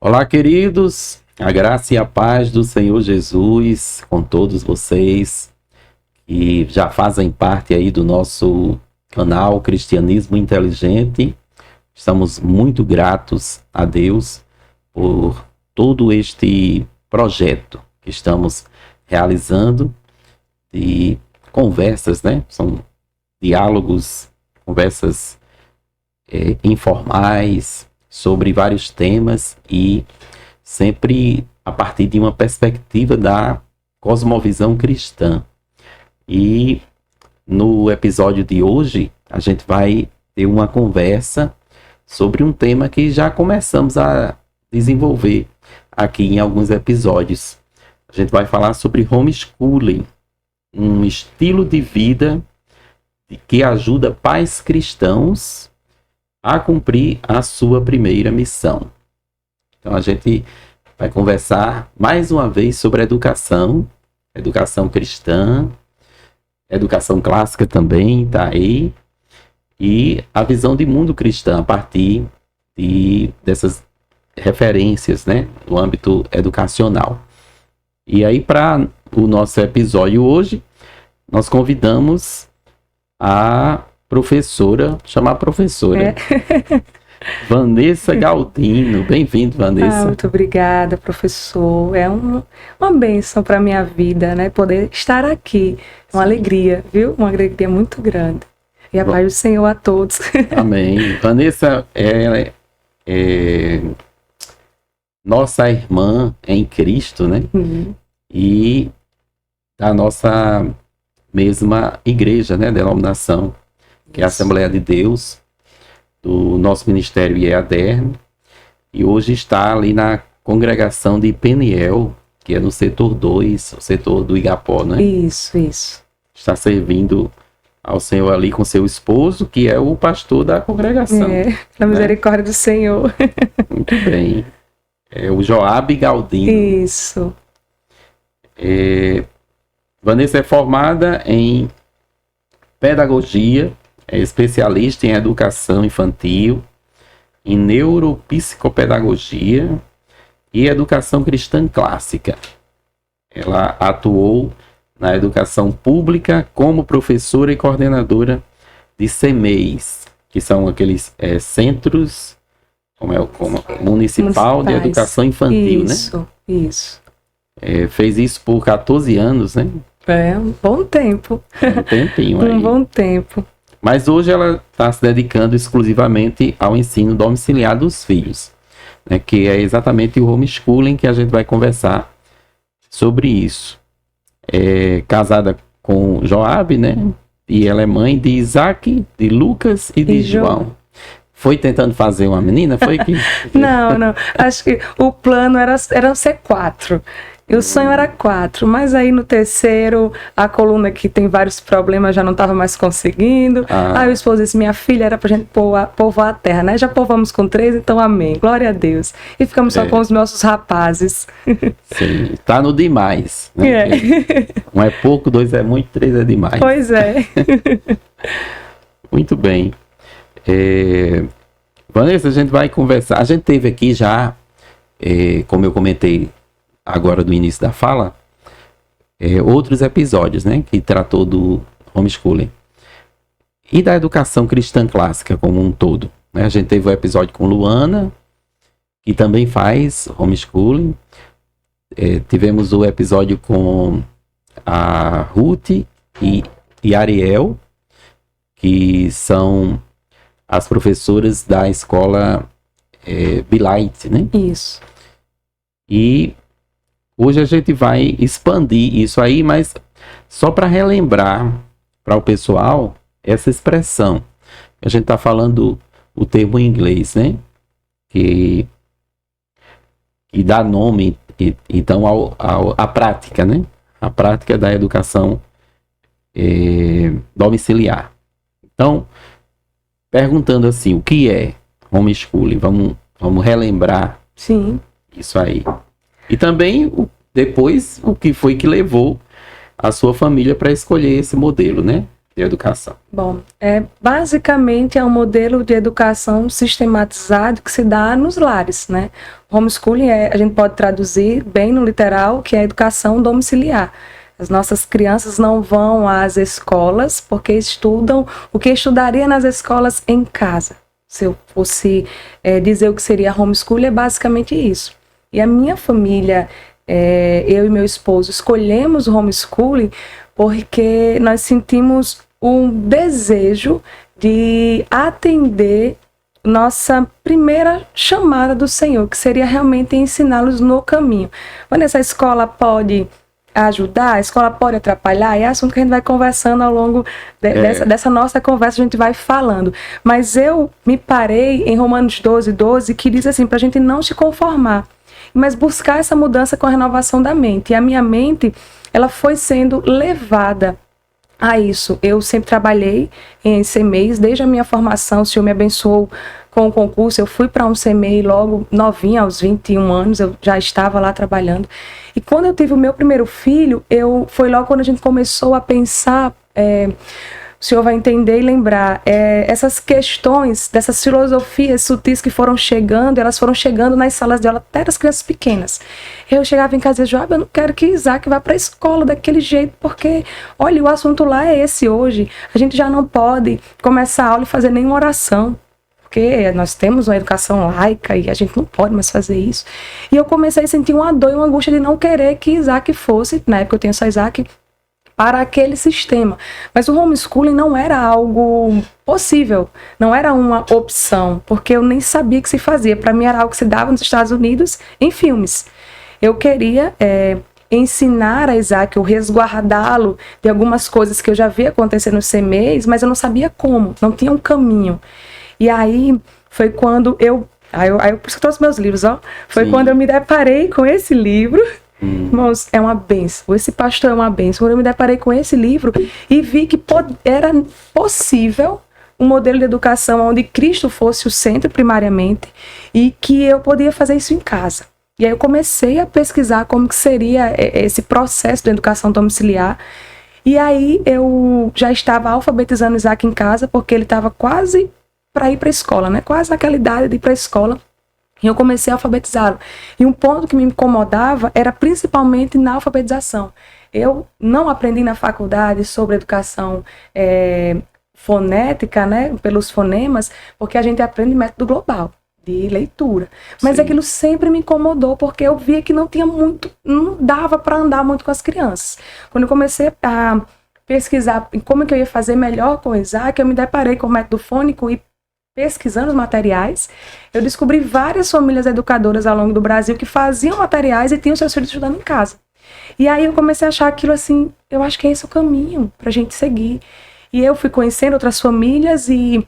Olá, queridos, a graça e a paz do Senhor Jesus com todos vocês que já fazem parte aí do nosso canal Cristianismo Inteligente. Estamos muito gratos a Deus por todo este projeto que estamos realizando de conversas, né? São diálogos, conversas informais sobre vários temas e sempre a partir de uma perspectiva da cosmovisão cristã. E no episódio de hoje a gente vai ter uma conversa sobre um tema que já começamos a desenvolver aqui em alguns episódios. A gente vai falar sobre homeschooling, um estilo de vida que ajuda pais cristãos a cumprir a sua primeira missão. Então a gente vai conversar mais uma vez sobre educação cristã, educação clássica também está aí, e a visão de mundo cristã a partir dessas referências, né, no âmbito educacional. E aí, para o nosso episódio hoje, nós convidamos a professora, Vanessa Galdino. Bem-vindo, Vanessa. Muito obrigada, professor. É uma bênção para a minha vida, né? Poder estar aqui. Uma alegria, viu? Uma alegria muito grande. E a paz do Senhor a todos. Amém. Vanessa é nossa irmã em Cristo, né? Uhum. E da nossa mesma igreja, né? Denominação, que é a Assembleia de Deus, do nosso ministério IEADERN, e hoje está ali na congregação de Peniel, que é no setor 2, o setor do Igapó, né? Isso. Está servindo ao Senhor ali com seu esposo, que é o pastor da congregação. Na misericórdia do Senhor. Muito bem. É o Joabe Galdino. Isso. Vanessa é formada em pedagogia, é especialista em educação infantil, em neuropsicopedagogia e educação cristã clássica. Ela atuou na educação pública como professora e coordenadora de CEMEIs, que são aqueles centros municipal de educação infantil, isso, né? Isso. Fez isso por 14 anos, né? Um bom tempo. Um tempinho aí. Um bom tempo. Mas hoje ela está se dedicando exclusivamente ao ensino domiciliar dos filhos, né, que é exatamente o homeschooling que a gente vai conversar sobre isso. É casada com Joabe, né? E ela é mãe de Isaac, de Lucas e de João. Foi tentando fazer uma menina? Foi que... Não. Acho que o plano era ser 4. E o sonho era 4, mas aí no terceiro, a coluna que tem vários problemas já não estava mais conseguindo. Aí o esposo disse, minha filha, era pra gente povoar a terra, né? Já povamos com 3, então amém, glória a Deus. E ficamos só com os nossos rapazes. Sim, tá no demais, né? Um é pouco, 2 é muito, 3 é demais. Pois é. Muito bem. Vanessa, a gente vai conversar. A gente teve aqui já, como eu comentei agora do início da fala, outros episódios, né, que tratou do homeschooling e da educação cristã clássica como um todo, né? A gente teve o episódio com Luana, que também faz homeschooling. Tivemos o episódio com a Ruth e Ariel, que são as professoras da escola Bilight, né? Isso. E hoje a gente vai expandir isso aí, mas só para relembrar para o pessoal essa expressão. A gente está falando o termo em inglês, né? Que dá nome, então, à prática, né? A prática da educação domiciliar. Então, perguntando assim, o que é homeschooling? Vamos relembrar. Sim. Isso aí. E também, depois, o que foi que levou a sua família para escolher esse modelo, né? de educação? Bom, basicamente é um modelo de educação sistematizado que se dá nos lares, né? Homeschooling a gente pode traduzir bem no literal, que é educação domiciliar. As nossas crianças não vão às escolas porque estudam o que estudaria nas escolas em casa. Se eu fosse dizer o que seria homeschooling, é basicamente isso. E a minha família, eu e meu esposo, escolhemos o homeschooling porque nós sentimos um desejo de atender nossa primeira chamada do Senhor, que seria realmente ensiná-los no caminho. Quando essa escola pode ajudar, a escola pode atrapalhar, é assunto que a gente vai conversando ao longo dessa nossa conversa, a gente vai falando. Mas eu me parei em Romanos 12, que diz assim, para a gente não se conformar, mas buscar essa mudança com a renovação da mente. E a minha mente, ela foi sendo levada a isso. Eu sempre trabalhei em CMEIs, desde a minha formação, o Senhor me abençoou com o concurso, eu fui para um CMEI logo novinha, aos 21 anos, eu já estava lá trabalhando. E quando eu tive o meu primeiro filho, foi logo quando a gente começou a pensar, o senhor vai entender e lembrar, essas questões, dessas filosofias sutis que foram chegando, elas foram chegando nas salas de aula até das crianças pequenas. Eu chegava em casa e dizia, Joab, eu não quero que Isaac vá para a escola daquele jeito, porque, olha, o assunto lá é esse hoje. A gente já não pode começar a aula e fazer nenhuma oração, porque nós temos uma educação laica e a gente não pode mais fazer isso. E eu comecei a sentir uma dor e uma angústia de não querer que Isaac fosse, na época eu tinha só Isaac, para aquele sistema. Mas o homeschooling não era algo possível, não era uma opção, porque eu nem sabia que se fazia. Para mim era algo que se dava nos Estados Unidos em filmes. Eu queria ensinar a Isaac, ou resguardá-lo de algumas coisas que eu já via acontecer nos CMEs, mas eu não sabia como, não tinha um caminho. E aí foi quando por isso que eu trouxe meus livros, ó. Foi Sim. Quando eu me deparei com esse livro. Irmãos, é uma bênção. Esse pastor é uma bênção. Quando eu me deparei com esse livro e vi que era possível um modelo de educação onde Cristo fosse o centro primariamente e que eu podia fazer isso em casa. E aí eu comecei a pesquisar como que seria esse processo de educação domiciliar. E aí eu já estava alfabetizando Isaac em casa, porque ele estava quase para ir para a escola, né? Quase naquela idade de ir para a escola. E eu comecei a alfabetizá-lo. E um ponto que me incomodava era principalmente na alfabetização. Eu não aprendi na faculdade sobre educação fonética, né, pelos fonemas, porque a gente aprende método global de leitura. Mas Sim. Aquilo sempre me incomodou, porque eu via que não dava para andar muito com as crianças. Quando eu comecei a pesquisar como que eu ia fazer melhor com o Isaac, eu me deparei com o método fônico e pesquisando os materiais, eu descobri várias famílias educadoras ao longo do Brasil que faziam materiais e tinham seus filhos estudando em casa. E aí eu comecei a achar aquilo assim, eu acho que é esse o caminho para a gente seguir. E eu fui conhecendo outras famílias e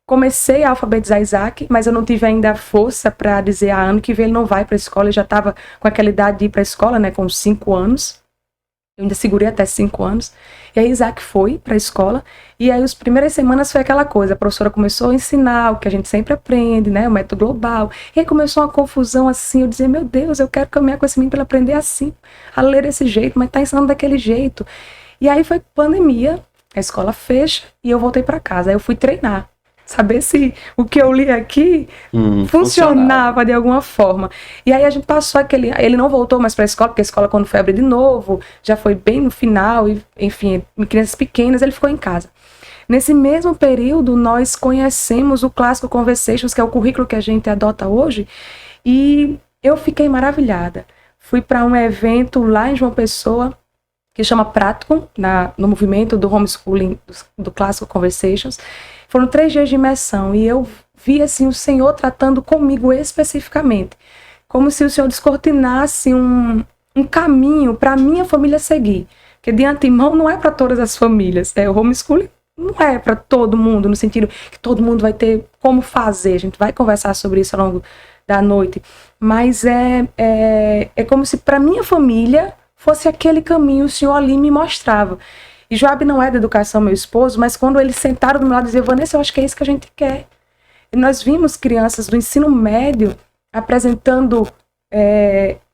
comecei a alfabetizar Isaac, mas eu não tive ainda força para dizer, ano que vem ele não vai para a escola, ele já estava com aquela idade de ir para a escola, né, com 5 anos. Eu ainda segurei até 5 anos. E aí Isaac foi para a escola. E aí as primeiras semanas foi aquela coisa. A professora começou a ensinar o que a gente sempre aprende, né? O método global. E aí começou uma confusão assim. Eu dizia, meu Deus, eu quero caminhar com esse menino para ele aprender assim. A ler desse jeito, mas está ensinando daquele jeito. E aí foi pandemia. A escola fecha e eu voltei para casa. Aí eu fui treinar. Saber se o que eu li aqui funcionava de alguma forma. E aí a gente passou ele não voltou mais para a escola, porque a escola quando foi abrir de novo, já foi bem no final, e enfim, crianças pequenas, ele ficou em casa. Nesse mesmo período, nós conhecemos o Clássico Conversations, que é o currículo que a gente adota hoje, e eu fiquei maravilhada. Fui para um evento lá em João Pessoa, que chama Practicum, no movimento do homeschooling do Clássico Conversations. Foram 3 dias de imersão e eu vi assim, o Senhor tratando comigo especificamente, como se o Senhor descortinasse um caminho para a minha família seguir. Porque de antemão não é para todas as famílias. O homeschooling não é para todo mundo, no sentido que todo mundo vai ter como fazer. A gente vai conversar sobre isso ao longo da noite. Mas é como se para minha família fosse aquele caminho, o Senhor ali me mostrava. E Joab não é da educação, meu esposo, mas quando eles sentaram do meu lado e diziam, Vanessa, eu acho que é isso que a gente quer. E nós vimos crianças do ensino médio apresentando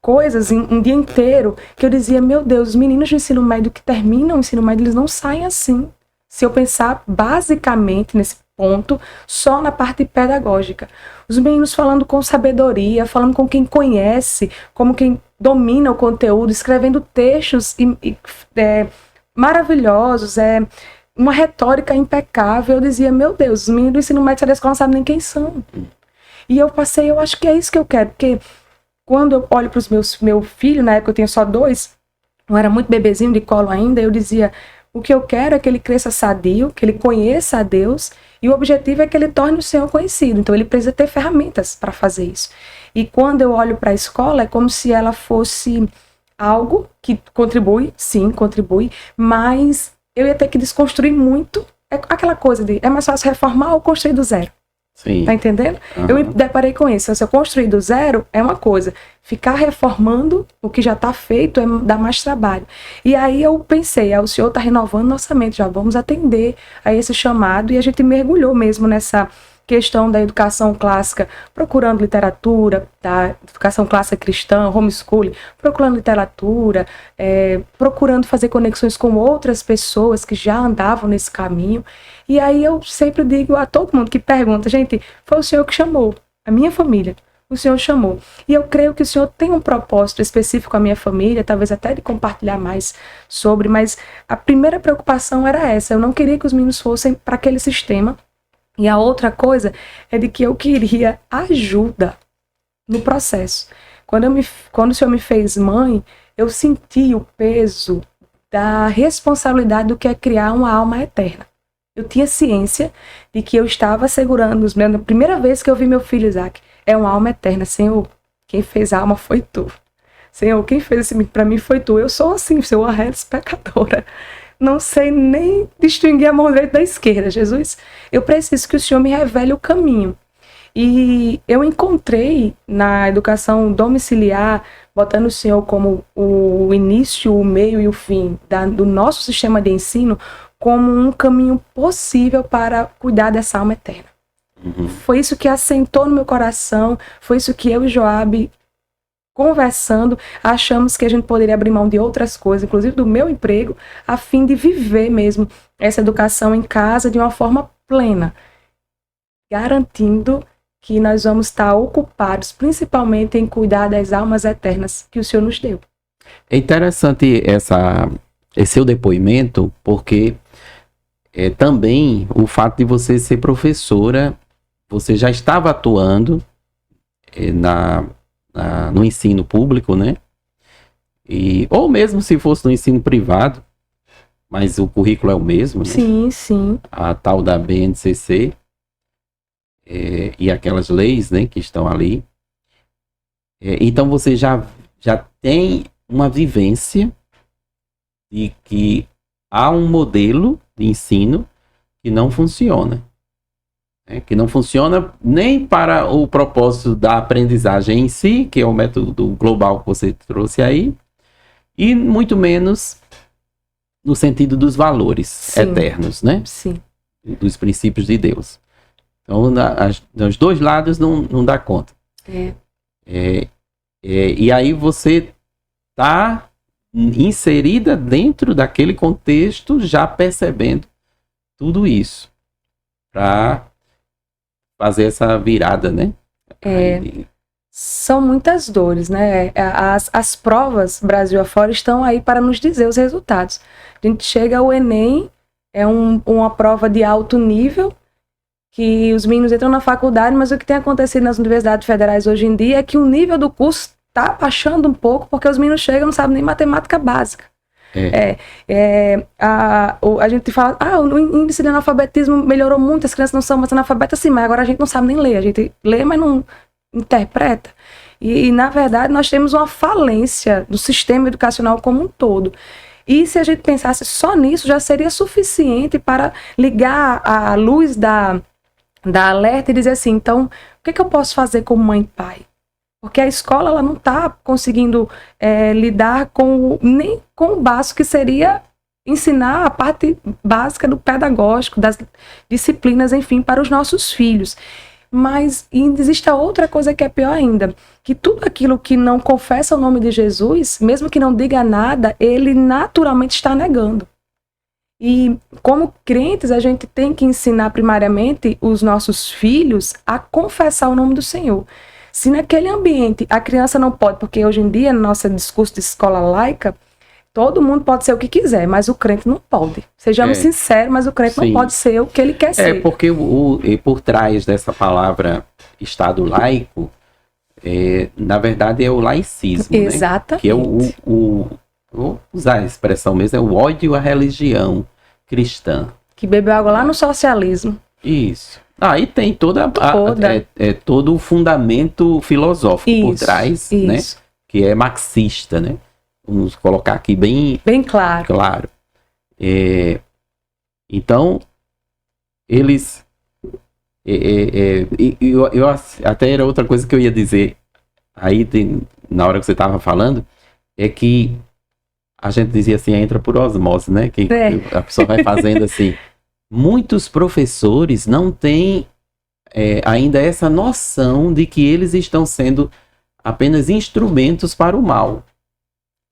coisas um dia inteiro, que eu dizia, meu Deus, os meninos do ensino médio que terminam o ensino médio, eles não saem assim. se eu pensar basicamente nesse ponto, só na parte pedagógica. Os meninos falando com sabedoria, falando com quem conhece, como quem domina o conteúdo, escrevendo textos maravilhosos, uma retórica impecável. Eu dizia, meu Deus, os meninos do ensino médio da escola não sabem nem quem são. E eu acho que é isso que eu quero, porque quando eu olho para os meu filho, na época eu tinha só 2, eu era muito bebezinho de colo ainda, eu dizia, o que eu quero é que ele cresça sadio, que ele conheça a Deus, e o objetivo é que ele torne o Senhor conhecido. Então ele precisa ter ferramentas para fazer isso. E quando eu olho para a escola, é como se ela fosse algo que contribui, sim, contribui, mas eu ia ter que desconstruir muito. É aquela coisa de, é mais fácil reformar ou construir do zero. Sim. Tá entendendo? Uhum. Eu me deparei com isso. Se eu construir do zero, é uma coisa. Ficar reformando o que já está feito dá mais trabalho. E aí eu pensei, o Senhor está renovando nossa mente, já vamos atender a esse chamado. E a gente mergulhou mesmo nessa questão da educação clássica, procurando literatura, da educação clássica cristã, homeschooling, procurando literatura, procurando fazer conexões com outras pessoas que já andavam nesse caminho. E aí eu sempre digo a todo mundo que pergunta, gente, foi o Senhor que chamou, a minha família, o Senhor chamou. E eu creio que o Senhor tem um propósito específico com a minha família, talvez até de compartilhar mais sobre, mas a primeira preocupação era essa, eu não queria que os meninos fossem para aquele sistema. E a outra coisa é de que eu queria ajuda no processo. Quando o Senhor me fez mãe, eu senti o peso da responsabilidade do que é criar uma alma eterna. Eu tinha ciência de que eu estava segurando, na primeira vez que eu vi meu filho Isaac, é uma alma eterna. Senhor, quem fez a alma foi tu. Senhor, quem fez esse para mim foi tu. Eu sou assim, sou uma reles pecadora. Não sei nem distinguir a mão direita da esquerda, Jesus. Eu preciso que o Senhor me revele o caminho. E eu encontrei na educação domiciliar, botando o Senhor como o início, o meio e o fim do nosso sistema de ensino, como um caminho possível para cuidar dessa alma eterna. Uhum. Foi isso que assentou no meu coração, foi isso que eu e Joabe, conversando, achamos que a gente poderia abrir mão de outras coisas, inclusive do meu emprego, a fim de viver mesmo essa educação em casa de uma forma plena, garantindo que nós vamos estar ocupados, principalmente em cuidar das almas eternas que o Senhor nos deu. É interessante esse seu depoimento, porque também o fato de você ser professora, você já estava atuando no ensino público, né? Ou mesmo se fosse no ensino privado, mas o currículo é o mesmo, né? Sim, sim. A tal da BNCC e aquelas leis, né, que estão ali. Então você já tem uma vivência de que há um modelo de ensino que não funciona. Que não funciona nem para o propósito da aprendizagem em si, que é o método global que você trouxe aí, e muito menos no sentido dos valores Sim. eternos, né? Sim. Dos princípios de Deus. Então, nos dois lados não dá conta. E aí você está inserida dentro daquele contexto, já percebendo tudo isso, para fazer essa virada, né? São muitas dores, né? As provas Brasil afora estão aí para nos dizer os resultados. A gente chega ao Enem, é uma prova de alto nível, que os meninos entram na faculdade, mas o que tem acontecido nas universidades federais hoje em dia é que o nível do curso está baixando um pouco, porque os meninos chegam e não sabem nem matemática básica. A gente fala, o índice de analfabetismo melhorou muito, as crianças não são mais analfabetas, sim, mas agora a gente não sabe nem ler, a gente lê, mas não interpreta. E na verdade, nós temos uma falência do sistema educacional como um todo. E se a gente pensasse só nisso, já seria suficiente para ligar a luz da alerta e dizer assim, então, o que eu posso fazer como mãe e pai? Porque a escola ela não está conseguindo lidar nem com o básico, que seria ensinar a parte básica do pedagógico, das disciplinas, enfim, para os nossos filhos. Mas existe a outra coisa que é pior ainda, que tudo aquilo que não confessa o nome de Jesus, mesmo que não diga nada, ele naturalmente está negando. E como crentes, a gente tem que ensinar primariamente os nossos filhos a confessar o nome do Senhor. Se naquele ambiente a criança não pode, porque hoje em dia, no nosso discurso de escola laica, todo mundo pode ser o que quiser, mas o crente não pode. Sejamos sinceros, mas o crente não pode ser o que ele quer ser. Porque por trás dessa palavra Estado laico, na verdade é o laicismo, exatamente, né? Que é vou usar a expressão mesmo, é o ódio à religião cristã. Que bebeu água lá no socialismo. Isso. Aí tem todo o fundamento filosófico por trás, né? Que é marxista, né? Vamos colocar aqui bem claro. Então, eles... eu até era outra coisa que eu ia dizer aí na hora que você estava falando, é que a gente dizia assim, entra por osmose, né? Que a pessoa vai fazendo assim. Muitos professores não têm ainda essa noção de que eles estão sendo apenas instrumentos para o mal.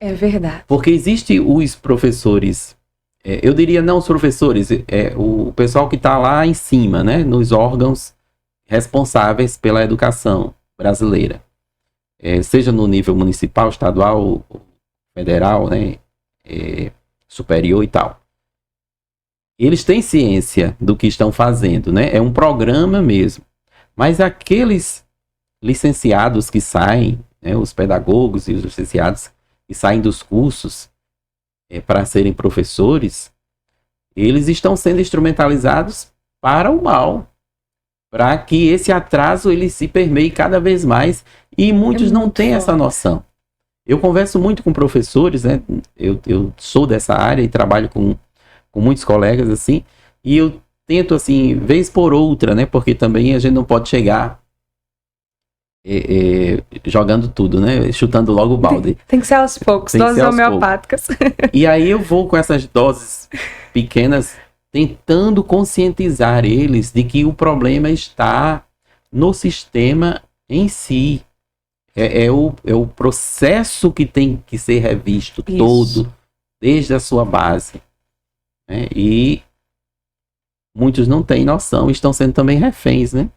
É verdade. Porque existem os professores, eu diria não os professores, o pessoal que está lá em cima, né? Nos órgãos responsáveis pela educação brasileira. Seja no nível municipal, estadual, federal, né? Superior e tal. Eles têm ciência do que estão fazendo, né? É um programa mesmo. Mas aqueles licenciados que saem, né? Os pedagogos e os licenciados que saem dos cursos para serem professores, eles estão sendo instrumentalizados para o mal, para que esse atraso ele se permeie cada vez mais, e muitos não têm essa noção. Eu converso muito com professores, né? Eu sou dessa área e trabalho com muitos colegas, assim, e eu tento, assim, vez por outra, né? Porque também a gente não pode chegar jogando tudo, né? Chutando logo o balde. Tem que ser aos poucos, doses homeopáticas. E aí eu vou com essas doses pequenas, tentando conscientizar eles de que o problema está no sistema em si. É o processo que tem que ser revisto todo, desde a sua base. Né? E muitos não têm noção, estão sendo também reféns, né?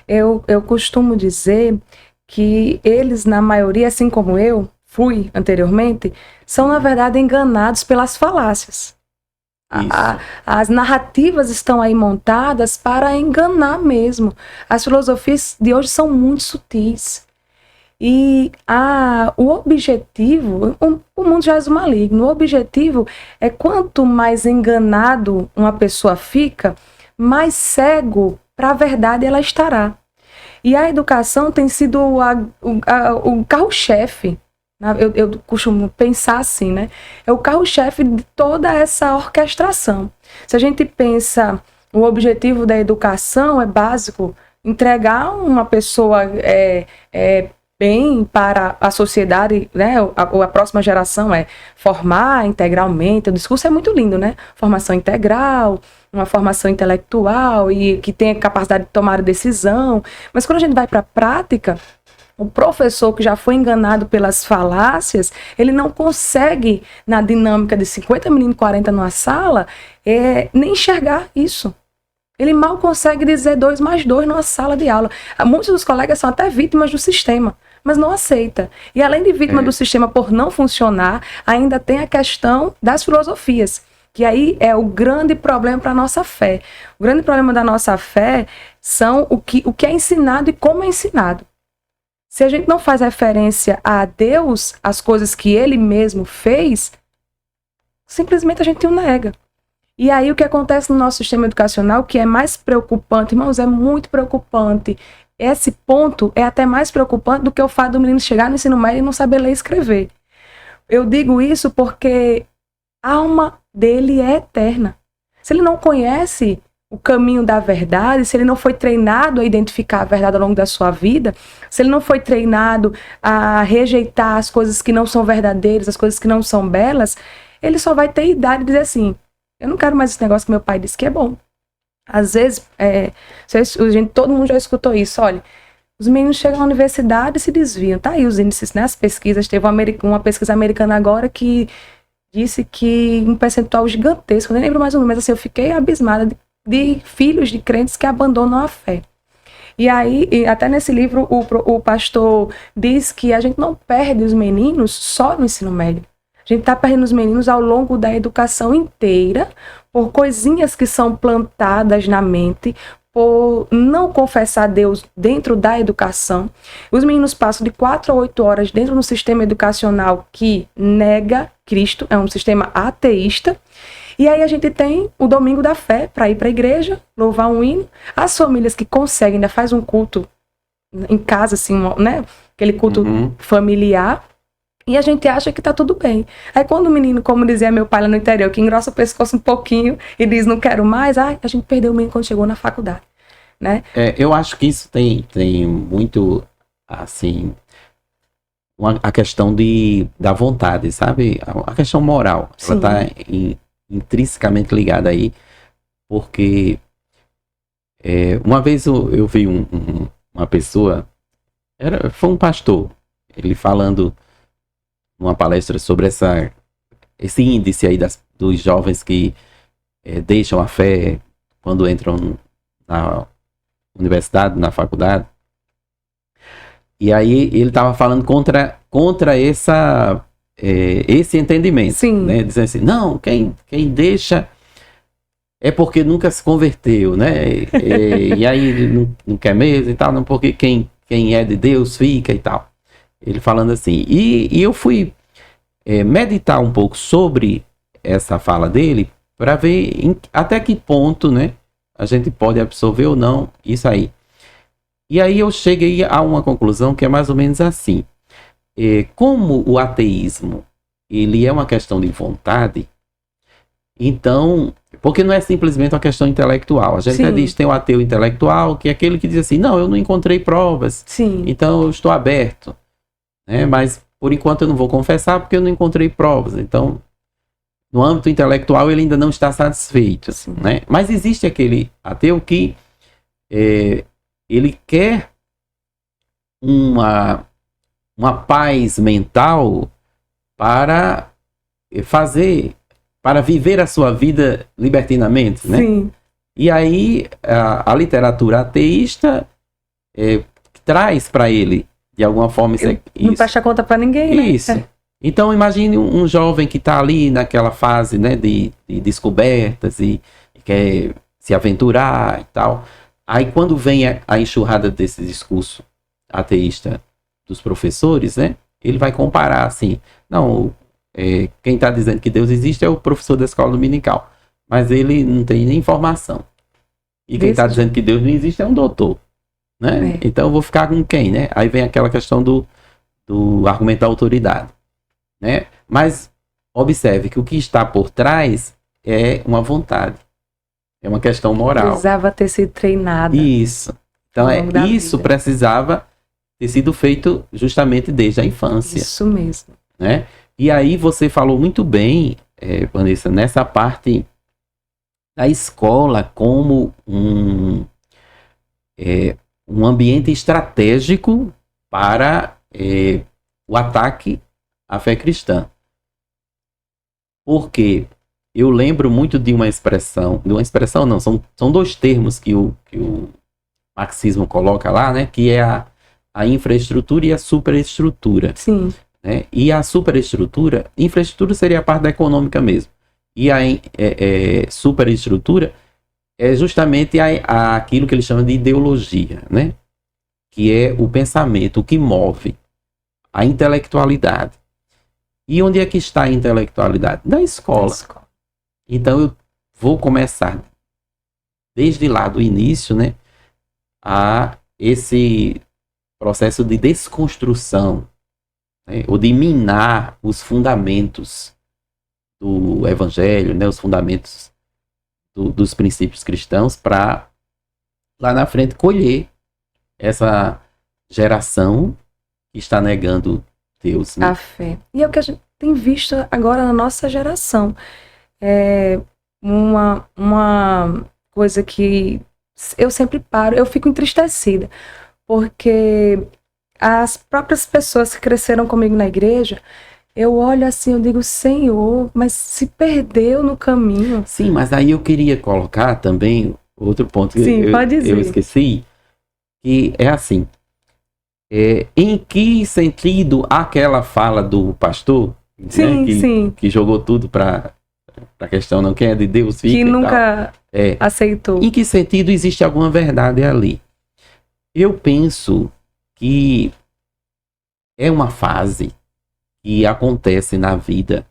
Eu costumo dizer que eles, na maioria, assim como eu fui anteriormente, são, na verdade, enganados pelas falácias. As narrativas estão aí montadas para enganar mesmo. As filosofias de hoje são muito sutis. E o objetivo, o mundo já é maligno, o objetivo é quanto mais enganado uma pessoa fica, mais cego para a verdade ela estará. E a educação tem sido o carro-chefe. Eu costumo pensar assim, né? É o carro-chefe de toda essa orquestração. Se a gente pensa, o objetivo da educação é básico, entregar uma pessoa bem para a sociedade, né? A próxima geração formar integralmente. O discurso é muito lindo, né? Formação integral, uma formação intelectual e que tenha capacidade de tomar decisão. Mas quando a gente vai para a prática, o professor que já foi enganado pelas falácias, ele não consegue, na dinâmica de 50 meninos, 40 numa sala, nem enxergar isso. Ele mal consegue dizer 2 mais 2 numa sala de aula. Muitos dos colegas são até vítimas do sistema, mas não aceita. E além de vítima do sistema por não funcionar, ainda tem a questão das filosofias, que aí é o grande problema para a nossa fé. O grande problema da nossa fé são o que é ensinado e como é ensinado. Se a gente não faz referência a Deus, as coisas que Ele mesmo fez, simplesmente a gente o nega. E aí o que acontece no nosso sistema educacional, que é mais preocupante, irmãos, é muito preocupante. Esse ponto é até mais preocupante do que o fato do menino chegar no ensino médio e não saber ler e escrever. Eu digo isso porque a alma dele é eterna. Se ele não conhece o caminho da verdade, se ele não foi treinado a identificar a verdade ao longo da sua vida, se ele não foi treinado a rejeitar as coisas que não são verdadeiras, as coisas que não são belas, ele só vai ter idade de dizer assim, eu não quero mais esse negócio que meu pai disse que é bom. Às vezes, todo mundo já escutou isso, olha, os meninos chegam à universidade e se desviam, tá aí os índices, né, as pesquisas, teve uma pesquisa americana agora que disse que um percentual gigantesco, eu nem lembro mais o número, mas assim, eu fiquei abismada de filhos de crentes que abandonam a fé. E aí, até nesse livro, o pastor diz que a gente não perde os meninos só no ensino médio. A gente está perdendo os meninos ao longo da educação inteira, por coisinhas que são plantadas na mente, por não confessar Deus dentro da educação. Os meninos passam de 4 a 8 horas dentro de um sistema educacional que nega Cristo, é um sistema ateísta. E aí a gente tem o domingo da fé para ir para a igreja, louvar um hino. As famílias que conseguem, ainda faz um culto em casa, assim, né? Aquele culto familiar. E a gente acha que tá tudo bem. Aí quando o menino, como dizia meu pai lá no interior, que engrossa o pescoço um pouquinho e diz não quero mais, a gente perdeu o menino quando chegou na faculdade, né? Eu acho que isso tem muito, assim, a questão da vontade, sabe? A questão moral. Sim. Ela tá intrinsecamente ligada aí, porque uma vez eu vi uma pessoa, foi um pastor, ele falando numa palestra sobre esse índice aí dos jovens que deixam a fé quando entram na universidade, na faculdade. E aí ele estava falando contra esse entendimento. Sim. Né? Dizendo assim, não, quem deixa é porque nunca se converteu, né? E aí ele não quer mesmo e tal, não, porque quem é de Deus fica e tal. Ele falando assim. E eu fui meditar um pouco sobre essa fala dele para ver até que ponto, né, a gente pode absorver ou não isso aí. E aí eu cheguei a uma conclusão que é mais ou menos assim. Como o ateísmo ele é uma questão de vontade, então, porque não é simplesmente uma questão intelectual. A gente até diz que tem o ateu intelectual, que é aquele que diz assim, não, eu não encontrei provas, Sim. Então eu estou aberto. Né? Mas, por enquanto, eu não vou confessar porque eu não encontrei provas. Então, no âmbito intelectual, ele ainda não está satisfeito. Né? Mas existe aquele ateu que ele quer uma paz mental para viver a sua vida libertinamente, né? Sim. E aí a literatura ateísta traz para ele, de alguma forma, isso. Não fecha conta para ninguém, né? Isso. Então imagine um jovem que está ali naquela fase, né, de descobertas e quer se aventurar e tal. Aí quando vem a enxurrada desse discurso ateísta dos professores, né, ele vai comparar assim, não, quem está dizendo que Deus existe é o professor da escola dominical, mas ele não tem nem informação. E quem está dizendo que Deus não existe é um doutor, né? Então eu vou ficar com quem, né? Aí vem aquela questão do argumento da autoridade, né? Mas observe que o que está por trás é uma vontade, é uma questão moral. Precisava ter sido treinada. Isso. Então isso precisava ter sido feito justamente desde a infância. Isso mesmo. Né? E aí você falou muito bem, Vanessa, nessa parte da escola como um ambiente estratégico para o ataque à fé cristã. Porque eu lembro muito de uma expressão não, são dois termos que o marxismo coloca lá, né? Que é a infraestrutura e a superestrutura. Sim. Né? E a superestrutura, infraestrutura seria a parte econômica mesmo. E a superestrutura é justamente aquilo que eles chamam de ideologia, né? Que é o pensamento, o que move, a intelectualidade. E onde é que está a intelectualidade? Na escola. Então eu vou começar desde lá do início, né, a esse processo de desconstrução, né, ou de minar os fundamentos do evangelho, né, os fundamentos dos princípios cristãos, para lá na frente colher essa geração que está negando Deus, né? A fé. E é o que a gente tem visto agora na nossa geração. É uma coisa que eu sempre paro, eu fico entristecida, porque as próprias pessoas que cresceram comigo na igreja, eu olho assim, eu digo, Senhor, mas se perdeu no caminho. Sim, mas aí eu queria colocar também outro ponto que Sim, pode dizer. eu esqueci, que é assim, em que sentido aquela fala do pastor, Sim, né, sim. que jogou tudo para a questão não quem é de Deus fica Que e nunca tal. aceitou. Em que sentido existe alguma verdade ali? Eu penso que é uma fase que acontece na vida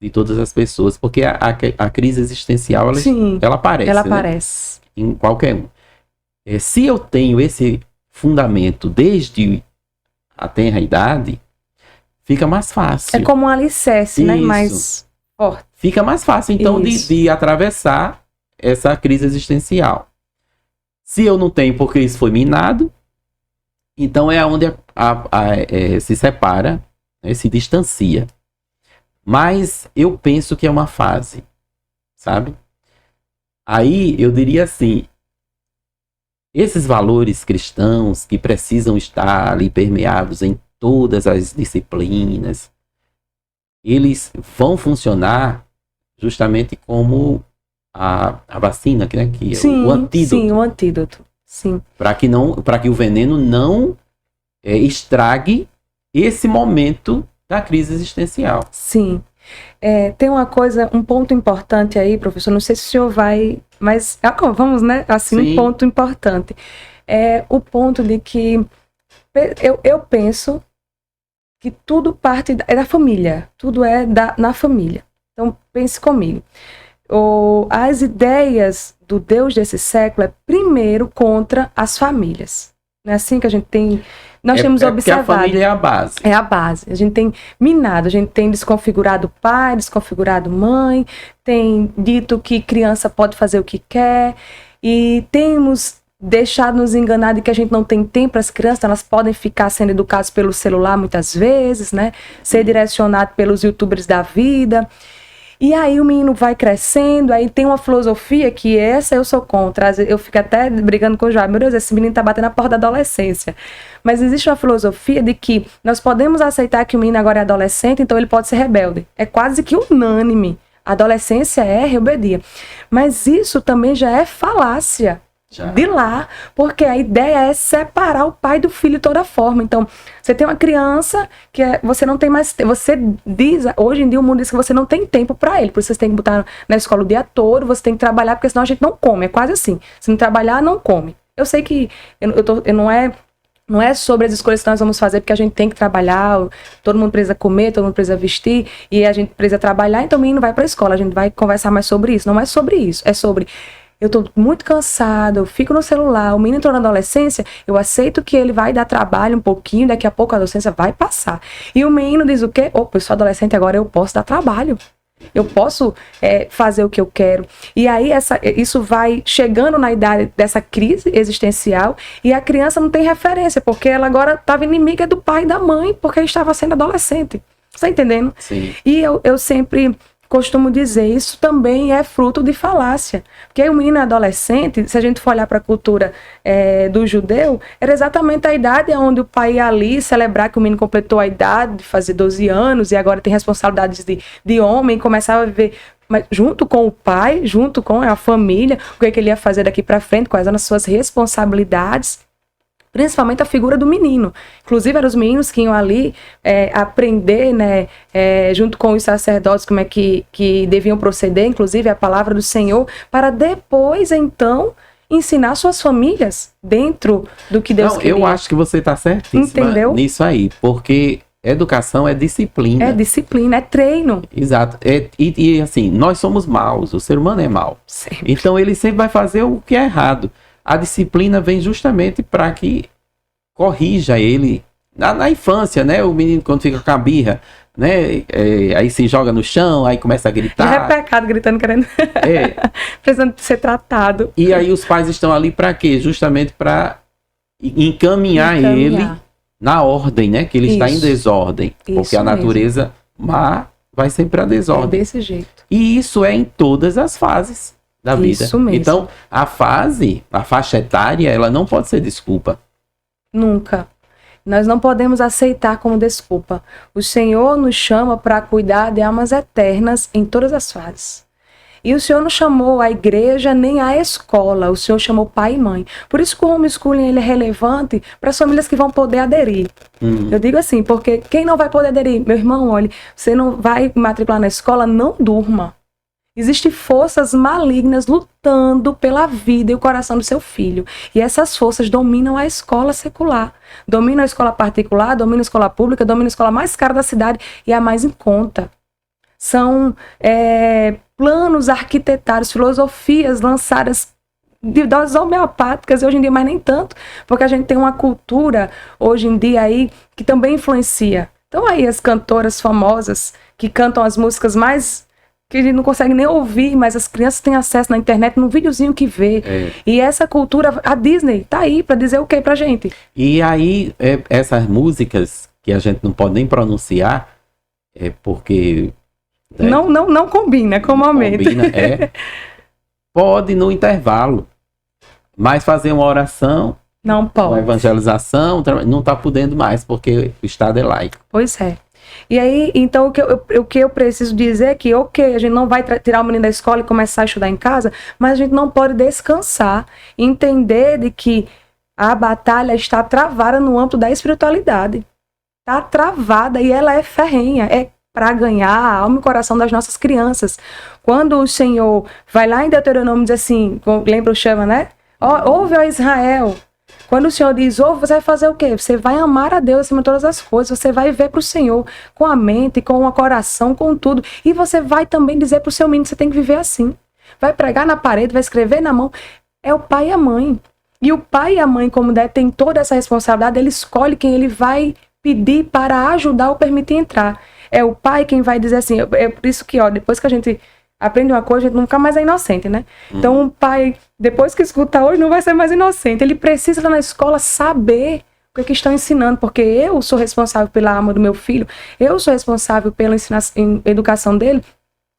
de todas as pessoas, porque a crise existencial ela aparece, ela né? aparece Em qualquer um. Se eu tenho esse fundamento desde a tenra idade, fica mais fácil. É como um alicerce, né? Isso. Mais forte. Fica mais fácil, então, de atravessar essa crise existencial. Se eu não tenho, porque isso foi minado, então é onde se separa, né, se distancia. Mas eu penso que é uma fase, sabe? Aí eu diria assim, esses valores cristãos que precisam estar ali permeados em todas as disciplinas, eles vão funcionar justamente como a vacina, né? Que é o antídoto. Sim, o antídoto. Sim. Para que o veneno não estrague esse momento da crise existencial. Sim. Tem um ponto importante aí, professor, não sei se o senhor vai, mas vamos, né? Assim, sim. Um ponto importante. É o ponto de que eu penso que tudo parte da família, tudo é na família. Então, pense comigo. As ideias do Deus desse século é primeiro contra as famílias. Não é assim que a gente tem... Nós temos observado. Porque a família é a base. É a base. A gente tem minado, a gente tem desconfigurado pai, desconfigurado mãe, tem dito que criança pode fazer o que quer, e temos deixado nos enganar de que a gente não tem tempo para as crianças, elas podem ficar sendo educadas pelo celular muitas vezes, né? Ser direcionado pelos youtubers da vida. E aí o menino vai crescendo, aí tem uma filosofia que essa eu sou contra. Eu fico até brigando com o João. Meu Deus, esse menino tá batendo a porta da adolescência. Mas existe uma filosofia de que nós podemos aceitar que o menino agora é adolescente, então ele pode ser rebelde. É quase que unânime. A adolescência é rebeldia. Mas isso também já é falácia. De lá, porque a ideia é separar o pai do filho de toda forma. Então, você tem uma criança que você não tem mais, você diz, hoje em dia o mundo diz que você não tem tempo para ele, por isso você tem que botar na escola o dia todo, você tem que trabalhar, porque senão a gente não come, é quase assim, se não trabalhar, não come. Eu sei que não é sobre as escolhas que nós vamos fazer, porque a gente tem que trabalhar, todo mundo precisa comer, todo mundo precisa vestir, e a gente precisa trabalhar, então o menino vai para a escola, a gente vai conversar mais sobre isso. Não é sobre isso, é sobre... Eu tô muito cansado, eu fico no celular, o menino entrou na adolescência, eu aceito que ele vai dar trabalho um pouquinho, daqui a pouco a adolescência vai passar. E o menino diz o quê? Opa, eu sou adolescente agora, eu posso dar trabalho. Eu posso fazer o que eu quero. E aí isso vai chegando na idade dessa crise existencial e a criança não tem referência, porque ela agora estava inimiga do pai e da mãe, porque estava sendo adolescente. Você tá entendendo? Sim. E eu sempre... costumo dizer, isso também é fruto de falácia. Porque o menino adolescente, se a gente for olhar para a cultura do judeu, era exatamente a idade onde o pai ia ali celebrar que o menino completou a idade de fazer 12 anos e agora tem responsabilidades de homem, começava a viver junto com o pai, junto com a família, o que ele ia fazer daqui para frente, quais eram as suas responsabilidades. Principalmente a figura do menino. Inclusive, eram os meninos que iam ali aprender, né, junto com os sacerdotes, como é que deviam proceder, inclusive a palavra do Senhor, para depois, então, ensinar suas famílias dentro do que Deus queria. Eu acho que você está certíssima nisso aí, porque educação é disciplina. É disciplina, é treino. Exato. E assim, nós somos maus, o ser humano é mau. Sempre. Então, ele sempre vai fazer o que é errado. A disciplina vem justamente para que corrija ele na infância, né? O menino quando fica com a birra, né? Aí se joga no chão, aí começa a gritar. Já é pecado, gritando, querendo. Precisando ser tratado. E aí os pais estão ali para quê? Justamente para encaminhar ele na ordem, né? Que ele está em desordem. Porque a natureza má vai sempre para a desordem. É desse jeito. E isso é em todas as fases da vida. Isso mesmo. Então, a faixa etária, ela não pode ser desculpa. Nunca. Nós não podemos aceitar como desculpa. O Senhor nos chama para cuidar de almas eternas em todas as fases. E o Senhor não chamou a igreja nem a escola, o Senhor chamou pai e mãe. Por isso que o homeschooling ele é relevante para as famílias que vão poder aderir. Eu digo assim, porque quem não vai poder aderir? Meu irmão, olha, você não vai matricular na escola, não durma. Existem forças malignas lutando pela vida e o coração do seu filho. E essas forças dominam a escola secular, dominam a escola particular, dominam a escola pública, dominam a escola mais cara da cidade e a mais em conta. São planos arquitetados, filosofias lançadas de doses homeopáticas, e hoje em dia, mas nem tanto, porque a gente tem uma cultura hoje em dia aí que também influencia. Então aí as cantoras famosas que cantam as músicas mais que a gente não consegue nem ouvir, mas as crianças têm acesso na internet num videozinho que vê. E essa cultura, a Disney tá aí para dizer o que pra gente? E aí, essas músicas que a gente não pode nem pronunciar, porque... Não combina com o momento. Combina, pode no intervalo, mas fazer uma oração, não pode. Uma evangelização, não tá podendo mais, porque o Estado é laico. Pois é. E aí, então, o que eu preciso dizer é que, ok, a gente não vai tirar o menino da escola e começar a estudar em casa, mas a gente não pode descansar, entender de que a batalha está travada no âmbito da espiritualidade. Está travada e ela é ferrenha, é para ganhar a alma e o coração das nossas crianças. Quando o Senhor vai lá em Deuteronômio e diz assim, lembra o chama, né? Ouve, ó Israel. Quando o Senhor diz, ouve, você vai fazer o quê? Você vai amar a Deus acima de todas as coisas. Você vai viver para o Senhor com a mente, com o coração, com tudo. E você vai também dizer para o seu menino, você tem que viver assim. Vai pregar na parede, vai escrever na mão. É o pai e a mãe. E o pai e a mãe, como tem toda essa responsabilidade, ele escolhe quem ele vai pedir para ajudar ou permitir entrar. É o pai quem vai dizer assim, é por isso que, depois que a gente aprende uma coisa, a gente nunca mais é inocente, né? Então o pai, depois que escuta hoje, não vai ser mais inocente. Ele precisa lá na escola saber o que estão ensinando, porque eu sou responsável pela alma do meu filho, eu sou responsável pela educação dele.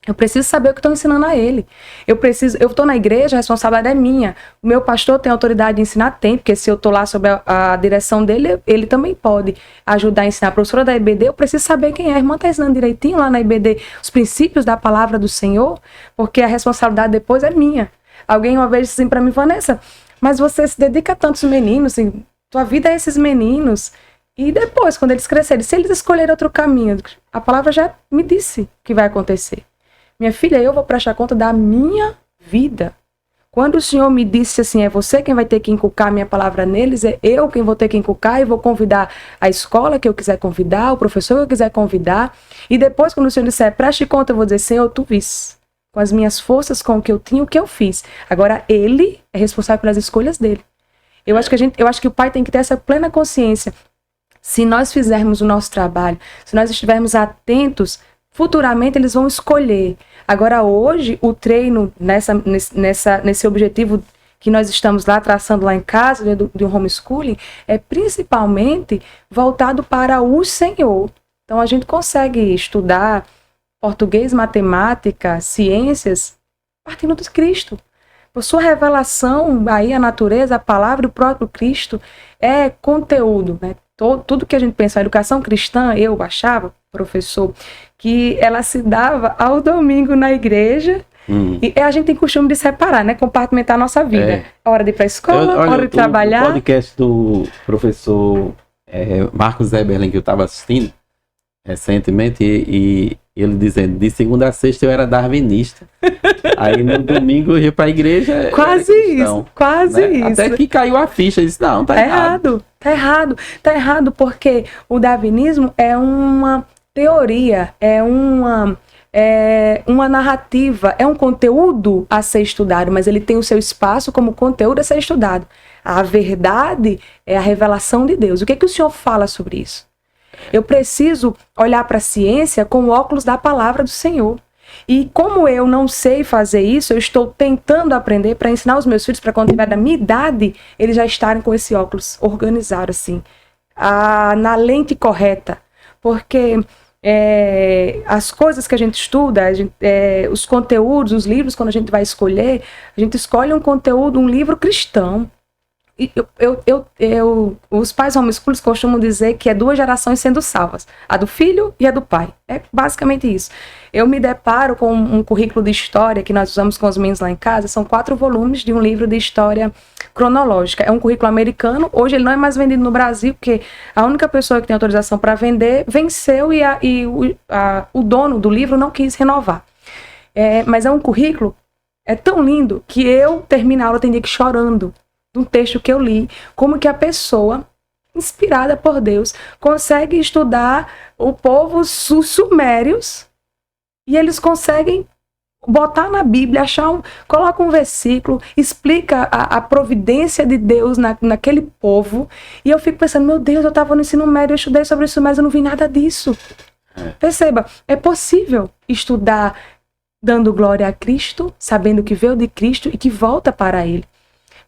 Eu preciso saber o que estão ensinando a ele. Eu estou na igreja, a responsabilidade é minha. O meu pastor tem autoridade de ensinar, tem, porque se eu estou lá sob a direção dele, ele também pode ajudar a ensinar. A professora da IBD, eu preciso saber quem é. A irmã está ensinando direitinho lá na IBD os princípios da palavra do Senhor, porque a responsabilidade depois é minha. Alguém uma vez disse assim para mim, Vanessa, mas você se dedica a tantos meninos, assim, tua vida é esses meninos. E depois, quando eles crescerem, se eles escolherem outro caminho, a palavra já me disse que vai acontecer. Minha filha, eu vou prestar conta da minha vida. Quando o Senhor me disse assim, é você quem vai ter que inculcar a minha palavra neles, é eu quem vou ter que inculcar e vou convidar a escola que eu quiser convidar, o professor que eu quiser convidar. E depois, quando o Senhor disser, preste conta, eu vou dizer, Senhor, tu vis. Com as minhas forças, com o que eu tinha, o que eu fiz. Agora, ele é responsável pelas escolhas dele. Eu acho que o pai tem que ter essa plena consciência. Se nós fizermos o nosso trabalho, se nós estivermos atentos, futuramente eles vão escolher. Agora hoje, o treino nesse objetivo que nós estamos lá traçando lá em casa, de um homeschooling, é principalmente voltado para o Senhor. Então a gente consegue estudar português, matemática, ciências, partindo de Cristo. Por sua revelação, aí a natureza, a palavra do próprio Cristo é conteúdo, né? Tudo que a gente pensa, a educação cristã, eu achava, professor, que ela se dava ao domingo na igreja, e a gente tem costume de separar, né? Compartimentar a nossa vida. A hora de ir para a escola, a hora de trabalhar. O podcast do professor Marcos Eberlin, que eu estava assistindo recentemente, e ele dizendo, de segunda a sexta eu era darwinista. Aí no domingo eu ia para a igreja. Quase isso, quase isso. Até que caiu a ficha, disse, não, tá errado. Tá errado, porque o darwinismo é uma teoria, é uma narrativa, é um conteúdo a ser estudado, mas ele tem o seu espaço como conteúdo a ser estudado. A verdade é a revelação de Deus. O que o Senhor fala sobre isso? Eu preciso olhar para a ciência com o óculos da palavra do Senhor. E como eu não sei fazer isso, eu estou tentando aprender para ensinar os meus filhos, para quando tiver da minha idade, eles já estarem com esse óculos organizado assim, na lente correta. Porque as coisas que a gente estuda, os conteúdos, os livros, quando a gente vai escolher, a gente escolhe um conteúdo, um livro cristão. os pais homeschools costumam dizer que é 2 gerações sendo salvas, a do filho e a do pai. É basicamente isso. Eu me deparo com um currículo de história que nós usamos com os meninos lá em casa, são 4 volumes de um livro de história cronológica. É um currículo americano, hoje ele não é mais vendido no Brasil, porque a única pessoa que tem autorização para vender venceu e o dono do livro não quis renovar. Mas é um currículo, é tão lindo que eu termino a aula, tem dia que chorando de um texto que eu li, como que a pessoa, inspirada por Deus, consegue estudar o povo, os sumérios, e eles conseguem botar na Bíblia, coloca um versículo, explica a providência de Deus naquele povo, e eu fico pensando, meu Deus, eu estava no ensino médio, eu estudei sobre isso, mas eu não vi nada disso. Perceba, é possível estudar dando glória a Cristo, sabendo que veio de Cristo e que volta para Ele.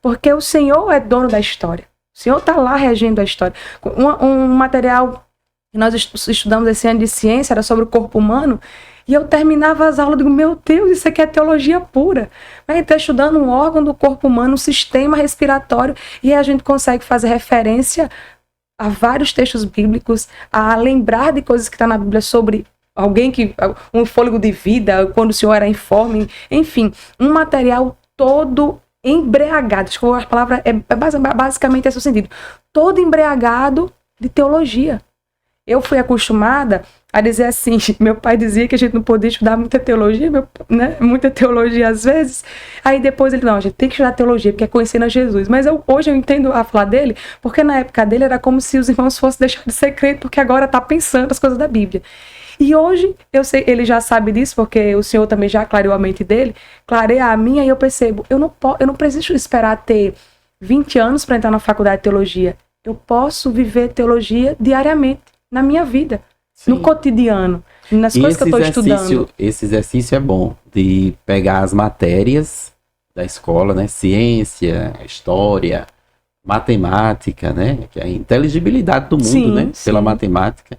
Porque o Senhor é dono da história. O Senhor está lá regendo a história. Um material que nós estudamos esse ano de ciência era sobre o corpo humano, e eu terminava as aulas e digo, meu Deus, isso aqui é teologia pura. A gente está estudando um órgão do corpo humano, um sistema respiratório, e a gente consegue fazer referência a vários textos bíblicos, a lembrar de coisas que estão na Bíblia sobre alguém um fôlego de vida, quando o Senhor era informe, enfim, um material todo embriagado, acho que a palavra é basicamente esse o sentido, todo embriagado de teologia. Eu fui acostumada a dizer assim, meu pai dizia que a gente não podia estudar muita teologia, muita teologia às vezes, aí depois ele, não, a gente tem que estudar teologia, porque é conhecendo a Jesus, mas hoje eu entendo a falar dele, porque na época dele era como se os irmãos fossem deixar de ser crente, porque agora tá pensando as coisas da Bíblia. E hoje, eu sei, ele já sabe disso, porque o Senhor também já clareou a mente dele, clareia a minha, e eu percebo, eu não preciso esperar ter 20 anos para entrar na faculdade de teologia. Eu posso viver teologia diariamente, na minha vida, sim, no cotidiano, nas coisas que eu estou estudando. Esse exercício é bom, de pegar as matérias da escola, né? Ciência, história, matemática, né? Que é a inteligibilidade do mundo, sim, né? Sim. Pela matemática.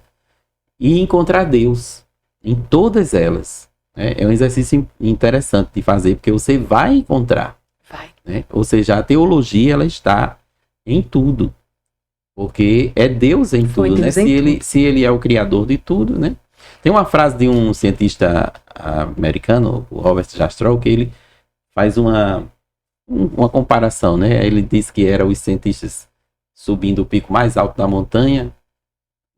E encontrar Deus em todas elas. Né? É um exercício interessante de fazer, porque você vai encontrar. Vai. Né? Ou seja, a teologia, ela está em tudo. Porque é Deus em tudo, né? Se ele é o criador de tudo, né? Tem uma frase de um cientista americano, o Robert Jastrow, que ele faz uma comparação, né? Ele diz que eram os cientistas subindo o pico mais alto da montanha,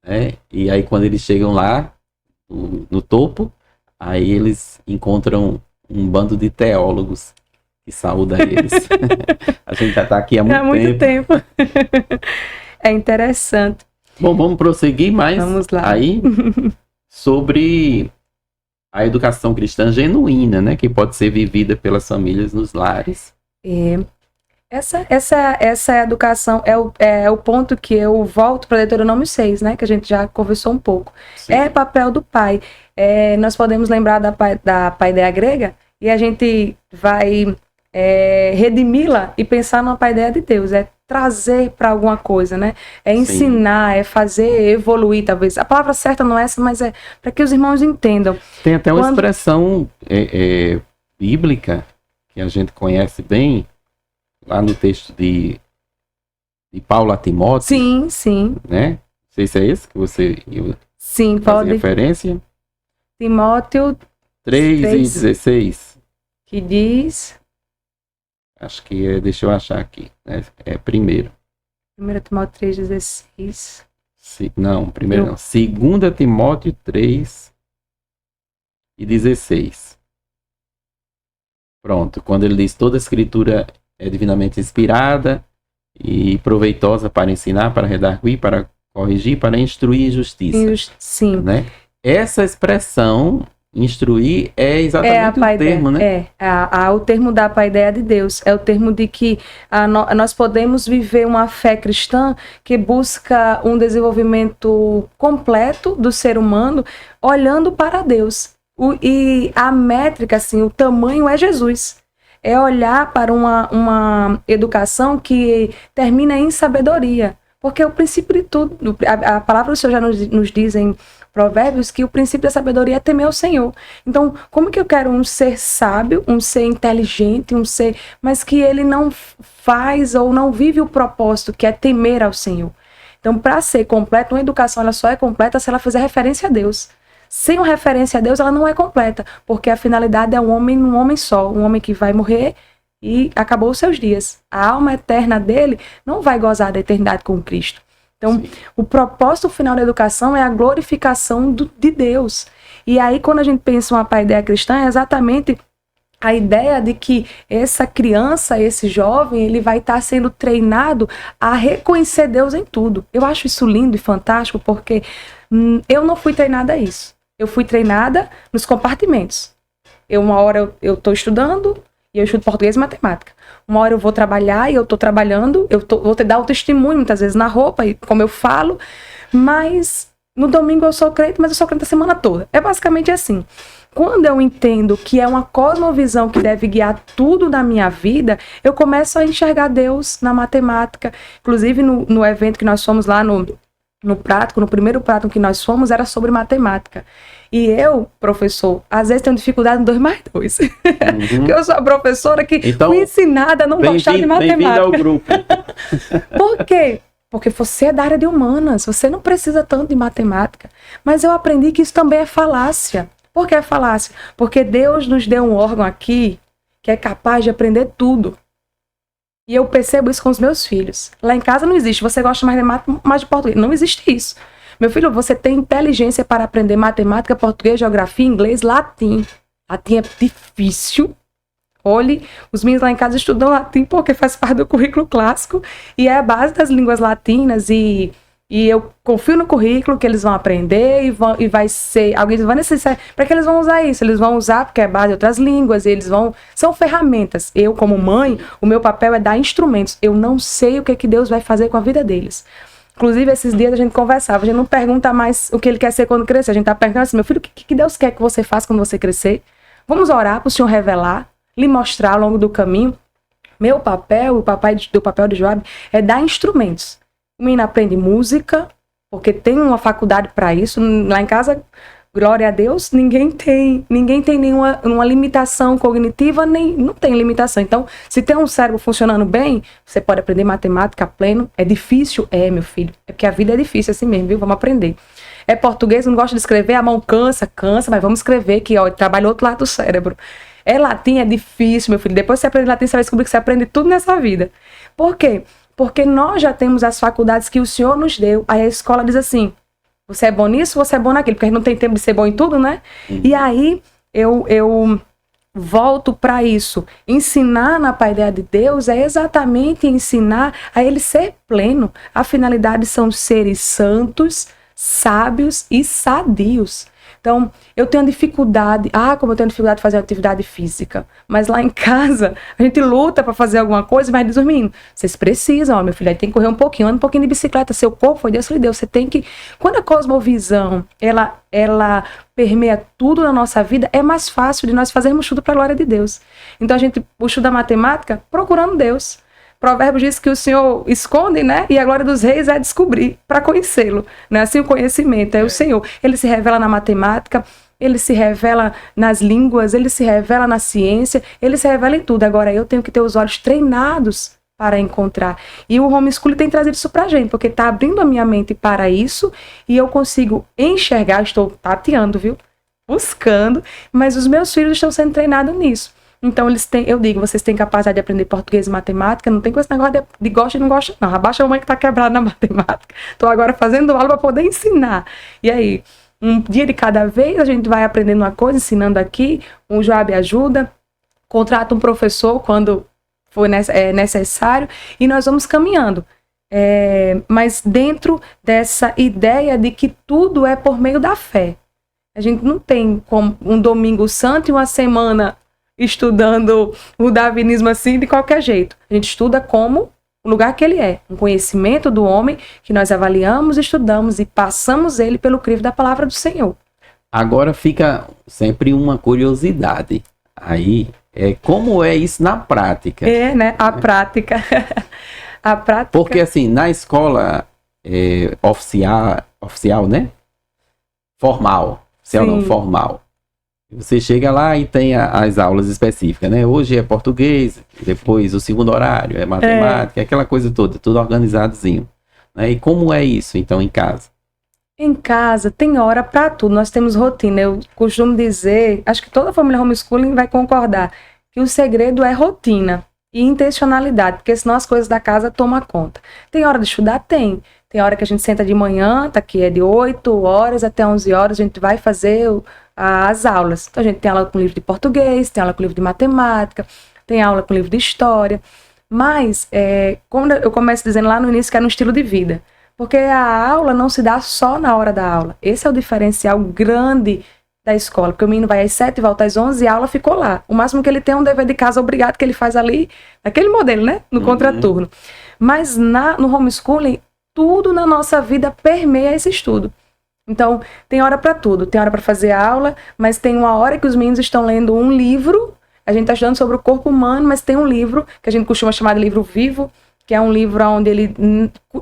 né? E aí quando eles chegam lá, no topo, aí eles encontram um bando de teólogos que saúda eles. A gente já está aqui há muito tempo. É interessante. Bom, vamos prosseguir mais. Vamos lá. Aí sobre a educação cristã genuína, né, que pode ser vivida pelas famílias nos lares. Essa educação é o ponto que eu volto para Deuteronômio 6, né, que a gente já conversou um pouco. Sim. É papel do pai. Nós podemos lembrar da paideia grega e a gente vai redimi-la e pensar numa paideia de Deus. É trazer para alguma coisa, né? É ensinar, sim, é fazer evoluir, talvez. A palavra certa não é essa, mas é para que os irmãos entendam. Tem até uma expressão bíblica que a gente conhece bem, lá no texto de Paulo a Timóteo. Sim, sim. Né? Não sei se é esse que você sim, faz referência. Timóteo 3:16. Que diz... Acho que deixa eu achar aqui. Né? É primeiro. 1 Timóteo 3:16. Não, primeiro não. 2 Timóteo 3:16. Pronto. Quando ele diz toda a escritura é divinamente inspirada e proveitosa para ensinar, para redarguir, para corrigir, para instruir justiça. Sim. Né? Essa expressão... Instruir é exatamente o termo, né? O termo da paideia de Deus. É o termo de que nós podemos viver uma fé cristã que busca um desenvolvimento completo do ser humano, olhando para Deus. E a métrica, assim, o tamanho é Jesus. É olhar para uma educação que termina em sabedoria. Porque o princípio de tudo, a palavra do Senhor já nos diz em Provérbios que o princípio da sabedoria é temer ao Senhor. Então, como que eu quero um ser sábio, um ser inteligente, mas que ele não faz ou não vive o propósito que é temer ao Senhor? Então, para ser completa, uma educação ela só é completa se ela fizer referência a Deus. Sem uma referência a Deus, ela não é completa, porque a finalidade é um homem só, um homem que vai morrer e acabou os seus dias. A alma eterna dele não vai gozar da eternidade com Cristo. Então, sim, o propósito final da educação é a glorificação de Deus. E aí, quando a gente pensa uma paideia cristã, é exatamente a ideia de que essa criança, esse jovem, ele vai estar sendo treinado a reconhecer Deus em tudo. Eu acho isso lindo e fantástico, porque eu não fui treinada a isso. Eu fui treinada nos compartimentos. Uma hora eu estou estudando e eu estudo português e matemática. Uma hora eu vou trabalhar e eu estou trabalhando, vou dar o testemunho muitas vezes na roupa, e como eu falo, mas no domingo eu sou crente, mas eu sou crente a semana toda. É basicamente assim. Quando eu entendo que é uma cosmovisão que deve guiar tudo na minha vida, eu começo a enxergar Deus na matemática. Inclusive no evento que nós fomos lá no prático, no primeiro prático que nós fomos, era sobre matemática. E eu, professor, às vezes tenho dificuldade em 2 mais 2. Porque eu sou a professora que fui ensinada a não gostar de matemática. Bem-vindo ao grupo. Por quê? Porque você é da área de humanas, você não precisa tanto de matemática. Mas eu aprendi que isso também é falácia. Por que é falácia? Porque Deus nos deu um órgão aqui que é capaz de aprender tudo. E eu percebo isso com os meus filhos. Lá em casa não existe, você gosta mais de matemática, mais de português. Não existe isso. Meu filho, você tem inteligência para aprender matemática, português, geografia, inglês, latim. Latim é difícil. Olhe, os meninos lá em casa estudam latim porque faz parte do currículo clássico e é a base das línguas latinas e eu confio no currículo que eles vão aprender e vai ser, alguém vai necessitar, para que eles vão usar isso? Eles vão usar porque é base de outras línguas, são ferramentas. Eu, como mãe, o meu papel é dar instrumentos. Eu não sei o que Deus vai fazer com a vida deles. Inclusive, esses dias a gente conversava, a gente não pergunta mais o que ele quer ser quando crescer, a gente tá perguntando assim, meu filho, o que Deus quer que você faça quando você crescer? Vamos orar para o Senhor revelar, lhe mostrar ao longo do caminho. Meu papel, o papel de Joabe, é dar instrumentos. O menino aprende música, porque tem uma faculdade para isso. Lá em casa, glória a Deus, ninguém tem nenhuma limitação cognitiva, não tem limitação. Então, se tem um cérebro funcionando bem, você pode aprender matemática a pleno. É difícil? É, meu filho. É porque a vida é difícil assim mesmo, viu? Vamos aprender. É português, não gosta de escrever, a mão cansa, mas vamos escrever que, ó, trabalha outro lado do cérebro. É latim, é difícil, meu filho. Depois que você aprende latim, você vai descobrir que você aprende tudo nessa vida. Por quê? Porque nós já temos as faculdades que o Senhor nos deu. Aí a escola diz assim, você é bom nisso, você é bom naquilo. Porque a gente não tem tempo de ser bom em tudo, né? E aí eu volto para isso. Ensinar na paideia de Deus é exatamente ensinar a ele ser pleno. A finalidade são seres santos, sábios e sadios. Então, eu tenho dificuldade, como eu tenho dificuldade de fazer atividade física, mas lá em casa, a gente luta para fazer alguma coisa, mas diz os meninos, vocês precisam, meu filho, aí tem que correr um pouquinho, anda um pouquinho de bicicleta, seu corpo foi Deus, você tem que... Quando a cosmovisão, ela permeia tudo na nossa vida, é mais fácil de nós fazermos tudo para a glória de Deus. Então, a gente estuda matemática procurando Deus. Provérbios diz que o Senhor esconde, né? E a glória dos reis é descobrir, para conhecê-lo. Né? Assim, o conhecimento é o Senhor. Ele se revela na matemática, ele se revela nas línguas, ele se revela na ciência, ele se revela em tudo. Agora, eu tenho que ter os olhos treinados para encontrar. E o homeschooling tem trazido isso pra gente, porque está abrindo a minha mente para isso e eu consigo enxergar, estou tateando, viu? Buscando, mas os meus filhos estão sendo treinados nisso. Então, eu digo, vocês têm capacidade de aprender português e matemática, não tem com esse negócio de gosta e não gosta, não. Abaixa a mãe que tá quebrada na matemática. Estou agora fazendo aula para poder ensinar. E aí, um dia de cada vez, a gente vai aprendendo uma coisa, ensinando aqui, um Joabe ajuda, contrata um professor quando for necessário, e nós vamos caminhando. Mas dentro dessa ideia de que tudo é por meio da fé. A gente não tem como um domingo santo e uma semana estudando o darwinismo assim de qualquer jeito. A gente estuda como o lugar que ele é, um conhecimento do homem que nós avaliamos, estudamos e passamos ele pelo crivo da palavra do Senhor. Agora fica sempre uma curiosidade. Aí, como é isso na prática? Né? A prática. A prática. Porque assim, na escola, oficial, né? Formal. Oficial não, formal. Você chega lá e tem as aulas específicas, né? Hoje é português, depois o segundo horário é matemática, aquela coisa toda, tudo organizadozinho. Né? E como é isso, então, em casa? Em casa tem hora para tudo, nós temos rotina. Eu costumo dizer, acho que toda família homeschooling vai concordar, que o segredo é rotina e intencionalidade, porque senão as coisas da casa tomam conta. Tem hora de estudar? Tem. Tem hora que a gente senta de manhã, tá aqui, é de 8 horas até 11 horas, a gente vai fazer as aulas. Então a gente tem aula com livro de português, tem aula com livro de matemática, tem aula com livro de história. Mas, como eu começo dizendo lá no início, que era um estilo de vida. Porque a aula não se dá só na hora da aula. Esse é o diferencial grande da escola. Porque o menino vai às 7 e volta às 11 e a aula ficou lá. O máximo que ele tem é um dever de casa obrigado que ele faz ali, naquele modelo, né? No contraturno. Mas no homeschooling, tudo na nossa vida permeia esse estudo. Então, tem hora para tudo. Tem hora para fazer aula, mas tem uma hora que os meninos estão lendo um livro. A gente está estudando sobre o corpo humano, mas tem um livro que a gente costuma chamar de livro vivo, que é um livro onde ele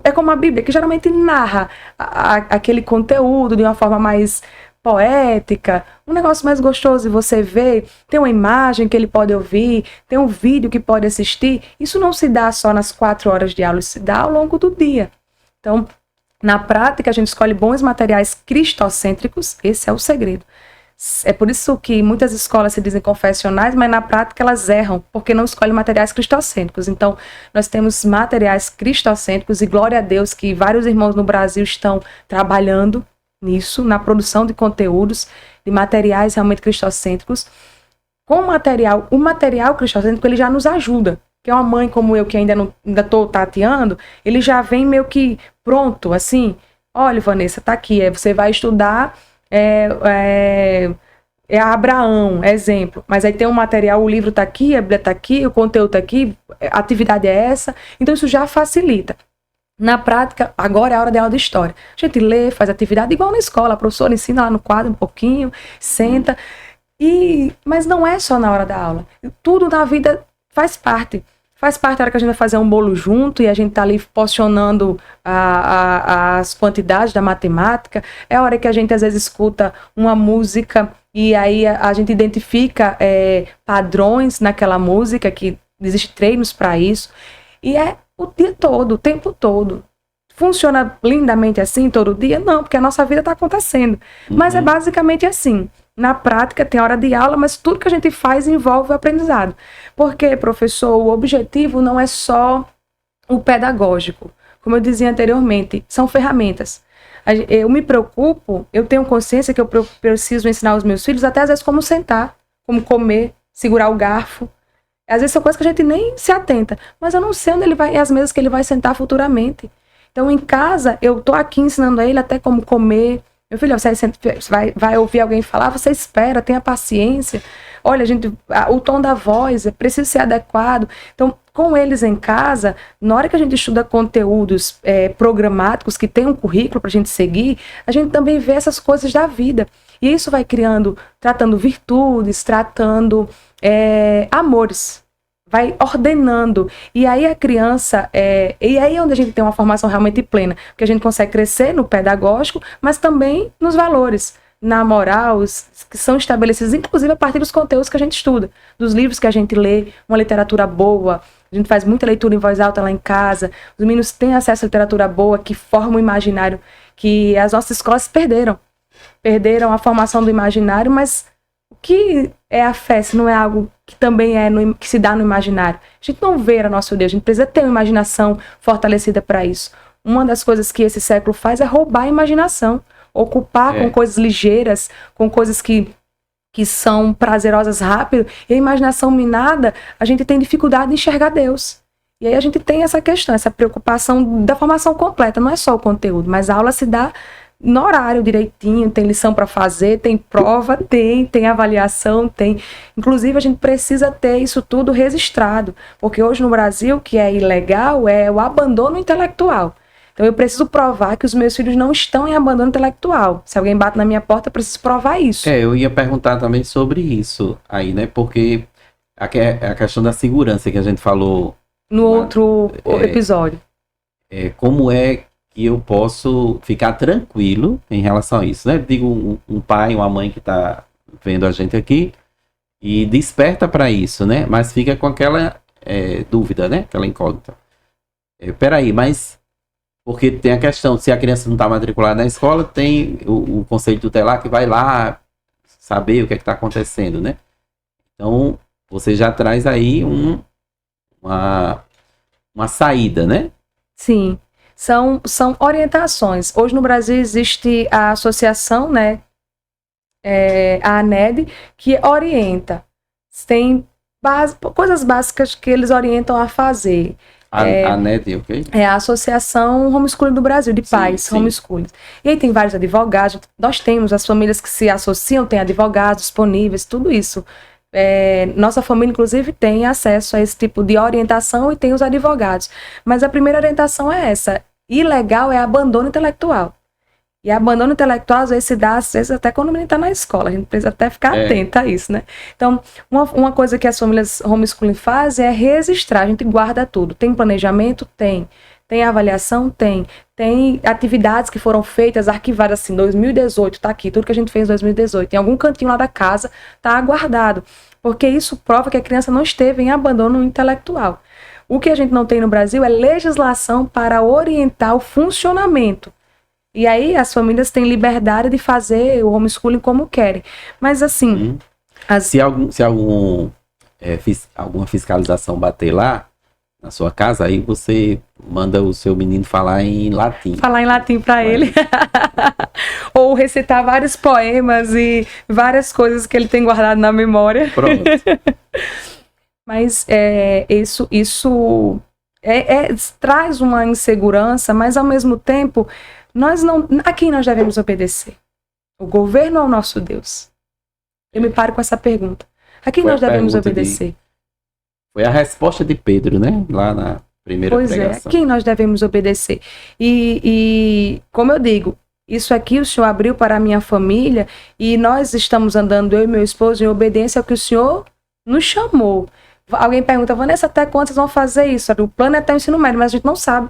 é como a Bíblia, que geralmente narra aquele conteúdo de uma forma mais poética, um negócio mais gostoso de você ver, tem uma imagem que ele pode ouvir, tem um vídeo que pode assistir. Isso não se dá só nas 4 horas de aula, isso se dá ao longo do dia. Então, na prática, a gente escolhe bons materiais cristocêntricos, esse é o segredo. É por isso que muitas escolas se dizem confessionais, mas na prática elas erram, porque não escolhem materiais cristocêntricos. Então, nós temos materiais cristocêntricos e glória a Deus que vários irmãos no Brasil estão trabalhando nisso, na produção de conteúdos, de materiais realmente cristocêntricos. Com o material cristocêntrico, ele já nos ajuda. Que é uma mãe como eu, que ainda estou tateando, ele já vem meio que pronto, assim, olha, Vanessa, tá aqui, você vai estudar... Abraão, exemplo, mas aí tem um material, o livro está aqui, a Bíblia está aqui, o conteúdo está aqui, a atividade é essa, então isso já facilita. Na prática, agora é a hora da aula de história. A gente lê, faz atividade igual na escola, a professora ensina lá no quadro um pouquinho, senta, mas não é só na hora da aula, tudo na vida faz parte. Faz parte da hora que a gente vai fazer um bolo junto e a gente tá ali porcionando as quantidades da matemática. É a hora que a gente às vezes escuta uma música e aí a gente identifica padrões naquela música, que existem treinos para isso. E é o dia todo, o tempo todo. Funciona lindamente assim todo dia? Não, porque a nossa vida está acontecendo. Mas é basicamente assim. Na prática tem hora de aula, mas tudo que a gente faz envolve o aprendizado. Porque, professor, o objetivo não é só o pedagógico. Como eu dizia anteriormente, são ferramentas. Eu me preocupo, eu tenho consciência que eu preciso ensinar aos meus filhos até às vezes como sentar, como comer, segurar o garfo. Às vezes são coisas que a gente nem se atenta, mas eu não sei onde ele vai, as mesas que ele vai sentar futuramente. Então, em casa, eu tô aqui ensinando a ele até como comer. Meu filho, você vai ouvir alguém falar, você espera, tenha paciência. Olha, o tom da voz precisa ser adequado. Então, com eles em casa, na hora que a gente estuda conteúdos programáticos que tem um currículo para a gente seguir, a gente também vê essas coisas da vida. E isso vai tratando virtudes, tratando amores. Vai ordenando. E aí a criança, e aí é onde a gente tem uma formação realmente plena, porque a gente consegue crescer no pedagógico, mas também nos valores, na moral, que são estabelecidos, inclusive a partir dos conteúdos que a gente estuda, dos livros que a gente lê, uma literatura boa. A gente faz muita leitura em voz alta lá em casa, os meninos têm acesso à literatura boa, que forma o imaginário, que as nossas escolas perderam a formação do imaginário, mas o que é a fé se não é algo que também que se dá no imaginário? A gente não vê a nosso Deus, a gente precisa ter uma imaginação fortalecida para isso. Uma das coisas que esse século faz é roubar a imaginação, ocupar com coisas ligeiras, com coisas que são prazerosas rápido, e a imaginação minada, a gente tem dificuldade de enxergar Deus. E aí a gente tem essa questão, essa preocupação da formação completa, não é só o conteúdo, mas a aula se dá no horário direitinho, tem lição para fazer, tem prova, tem avaliação, tem. Inclusive, a gente precisa ter isso tudo registrado, porque hoje no Brasil, o que é ilegal é o abandono intelectual. Então, eu preciso provar que os meus filhos não estão em abandono intelectual. Se alguém bate na minha porta, eu preciso provar isso. Eu ia perguntar também sobre isso aí, né? Porque a questão da segurança que a gente falou no outro episódio. Como é que eu posso ficar tranquilo em relação a isso, né? Digo, um pai, uma mãe que está vendo a gente aqui e desperta para isso, né? Mas fica com aquela dúvida, né? Aquela incógnita. Peraí, mas porque tem a questão, se a criança não está matriculada na escola, tem o conselho tutelar que vai lá saber o que é que está acontecendo, né? Então, você já traz aí uma saída, né? Sim, são orientações. Hoje no Brasil existe a associação, né, a ANED, que orienta. Tem coisas básicas que eles orientam a fazer. A ANED, ok? É a Associação Homeschooling do Brasil, de pais, homeschooling. E aí tem vários advogados, nós temos as famílias que se associam, tem advogados disponíveis, tudo isso. Nossa família, inclusive, tem acesso a esse tipo de orientação e tem os advogados. Mas a primeira orientação é essa. Ilegal é abandono intelectual. E abandono intelectual, às vezes, se dá, às vezes, até quando o menino está na escola. A gente precisa até ficar atento a isso, né? Então, uma coisa que as famílias homeschooling fazem é registrar. A gente guarda tudo. Tem planejamento? Tem. Tem avaliação? Tem. Tem atividades que foram feitas, arquivadas assim, 2018, tá aqui, tudo que a gente fez em 2018. Em algum cantinho lá da casa, tá guardado. Porque isso prova que a criança não esteve em abandono intelectual. O que a gente não tem no Brasil é legislação para orientar o funcionamento. E aí as famílias têm liberdade de fazer o homeschooling como querem. Mas assim... Se alguma fiscalização bater lá na sua casa, aí você manda o seu menino falar em latim. Falar em latim para ele. Ou recitar vários poemas e várias coisas que ele tem guardado na memória. Pronto. Mas isso traz uma insegurança, mas ao mesmo tempo... a quem nós devemos obedecer? O governo ou o nosso Deus? Eu me paro com essa pergunta. A quem nós devemos obedecer? Foi a resposta de Pedro, né? Lá na primeira pregação. Pois a quem nós devemos obedecer? E como eu digo, isso aqui o Senhor abriu para a minha família e nós estamos andando, eu e meu esposo, em obediência ao que o Senhor nos chamou. Alguém pergunta, Vanessa, até quando vocês vão fazer isso? O plano é até o ensino médio, mas a gente não sabe